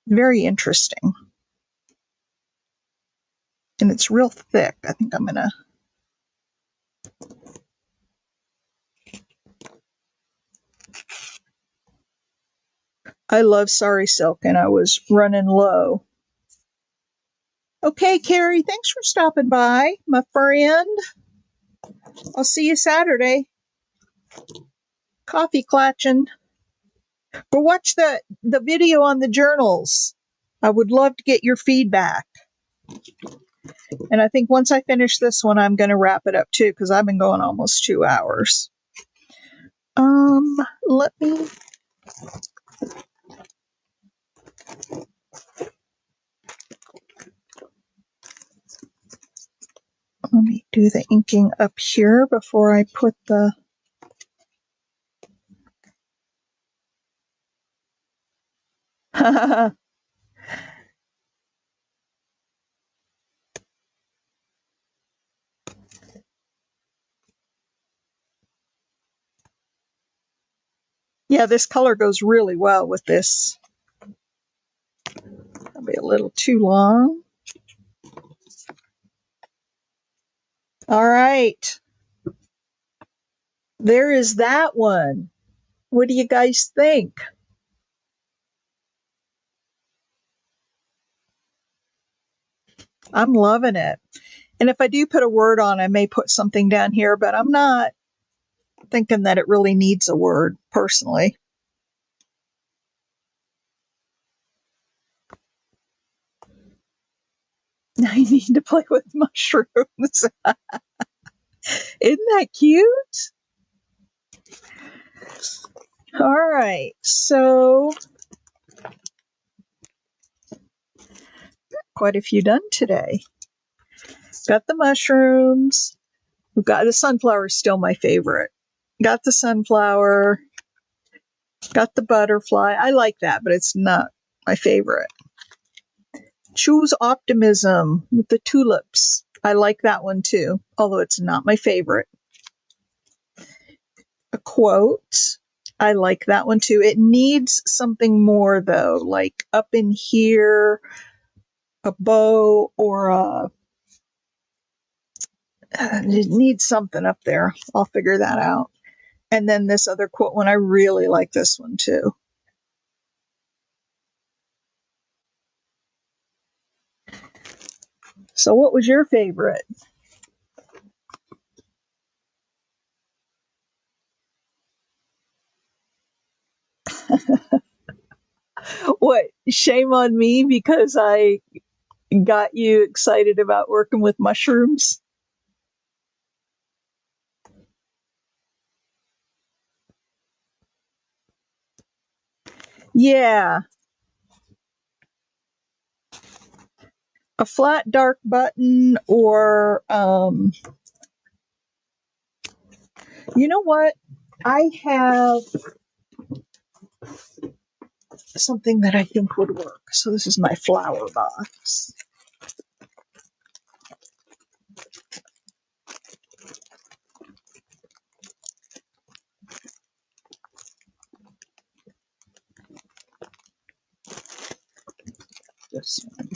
very interesting. And it's real thick. I think I'm going to. I love sari silk, and I was running low. Okay, Carrie, thanks for stopping by, my friend. I'll see you Saturday. Coffee clatching. But watch the video on the journals. I would love to get your feedback. And I think once I finish this one, I'm going to wrap it up too, because I've been going almost 2 hours. Let me do the inking up here before I put the. Yeah, this color goes really well with this. That'll be a little too long. All right. There is that one. What do you guys think? I'm loving it. And if I do put a word on, I may put something down here, but I'm not thinking that it really needs a word, personally. I need to play with mushrooms. Isn't that cute? All right, so quite a few done today. Got the mushrooms. We've got the sunflower is still my favorite. Got the sunflower. Got the butterfly. I like that, but it's not my favorite. Choose optimism with the tulips. I like that one too, although it's not my favorite. A quote. I like that one too. It needs something more though, like up in here, a bow or it needs something up there. I'll figure that out. And then this other quote one, I really like this one too. So what was your favorite? What, shame on me because I got you excited about working with mushrooms? Yeah, a flat dark button or you know what? I have something that I think would work. So this is my flower box. This one.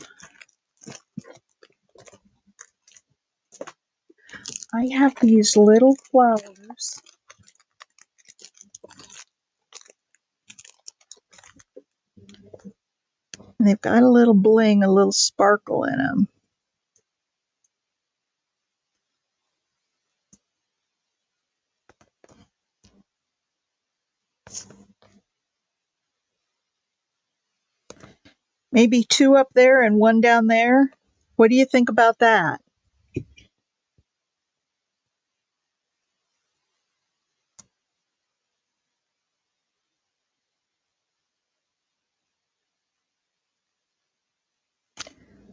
I have these little flowers. And they've got a little bling, a little sparkle in them. Maybe two up there and one down there. What do you think about that?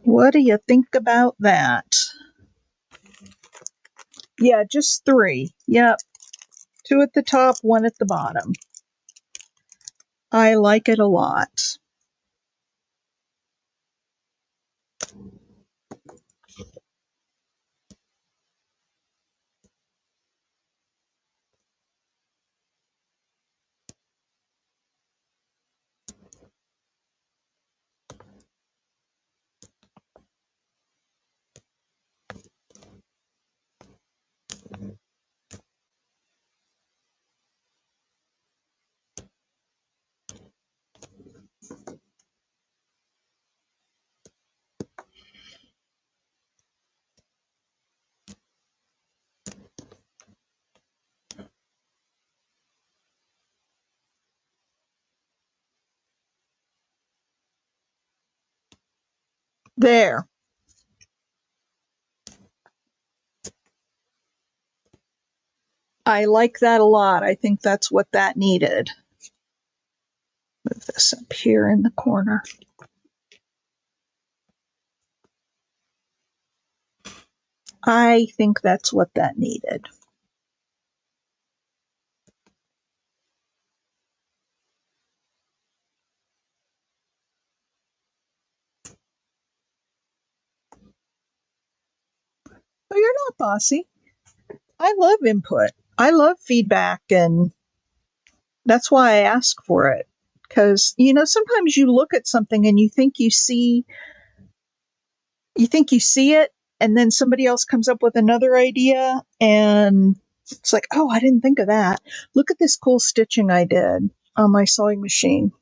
What do you think about that? Yeah, just three. Yep. Two at the top, one at the bottom. I like it a lot. There. I like that a lot. I think that's what that needed. Move this up here in the corner. I think that's what that needed. Oh, you're not bossy. I love input. I love feedback, and that's why I ask for it. Because, sometimes you look at something and you think you see it, and then somebody else comes up with another idea, and it's like, oh, I didn't think of that. Look at this cool stitching I did on my sewing machine.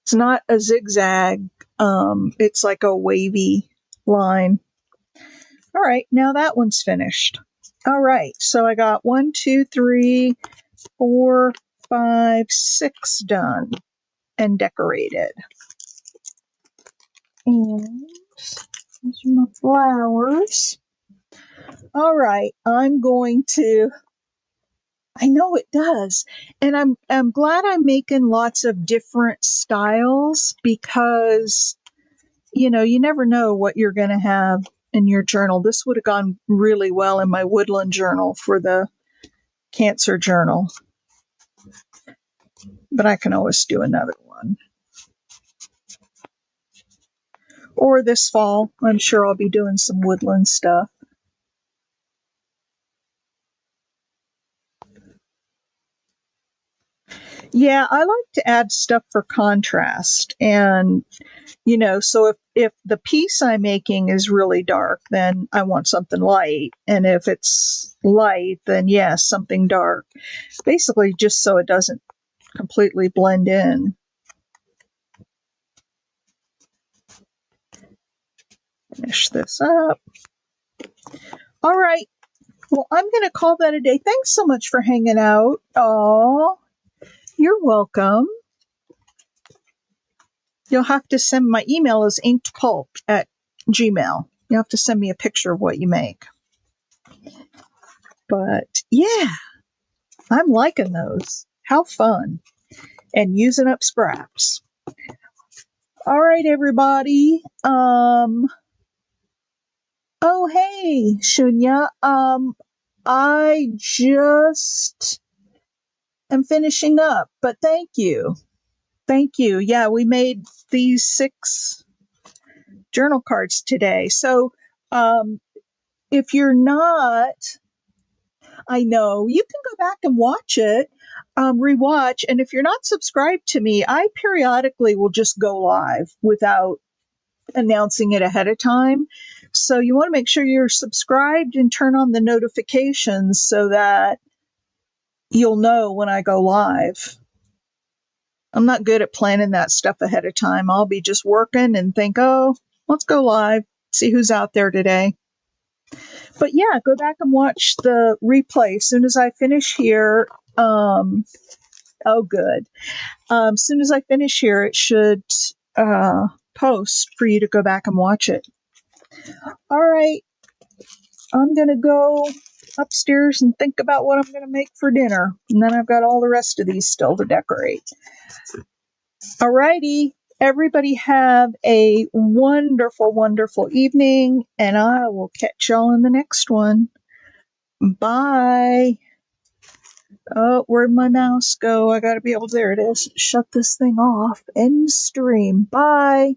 It's not a zigzag, it's like a wavy line. All right, now that one's finished. All right, so I got 1, 2, 3, 4, 5, 6 done and decorated. And these are my flowers. All right, I know it does. And I'm glad I'm making lots of different styles because you never know what you're going to have in your journal. This would have gone really well in my woodland journal for the Cancer journal, but I can always do another one. Or this fall, I'm sure I'll be doing some woodland stuff. Yeah, I like to add stuff for contrast. And, so if the piece I'm making is really dark, then I want something light. And if it's light, then yes, something dark. Basically, just so it doesn't completely blend in. Finish this up. All right. Well, I'm going to call that a day. Thanks so much for hanging out. Oh, you're welcome. You'll have to send my email is inkedpulp@gmail. You'll have to send me a picture of what you make. But yeah, I'm liking those. How fun. And using up scraps. All right, everybody. Oh, hey, Shunya. I just am finishing up, but thank you. Thank you. Yeah, we made these 6 journal cards today. So, if you're not, I know you can go back and watch it, rewatch. And if you're not subscribed to me, I periodically will just go live without announcing it ahead of time. So you want to make sure you're subscribed and turn on the notifications so that you'll know when I go live. I'm not good at planning that stuff ahead of time. I'll be just working and think, oh, let's go live, see who's out there today. But yeah, go back and watch the replay as soon as I finish here. Oh, good. As soon as I finish here, it should post for you to go back and watch it. All right. I'm going to go upstairs and think about what I'm going to make for dinner. And then I've got all the rest of these still to decorate. All righty. Everybody have a wonderful, wonderful evening, and I will catch y'all in the next one. Bye. Oh, where'd my mouse go? I gotta be able to, there it is. Shut this thing off. End stream. Bye.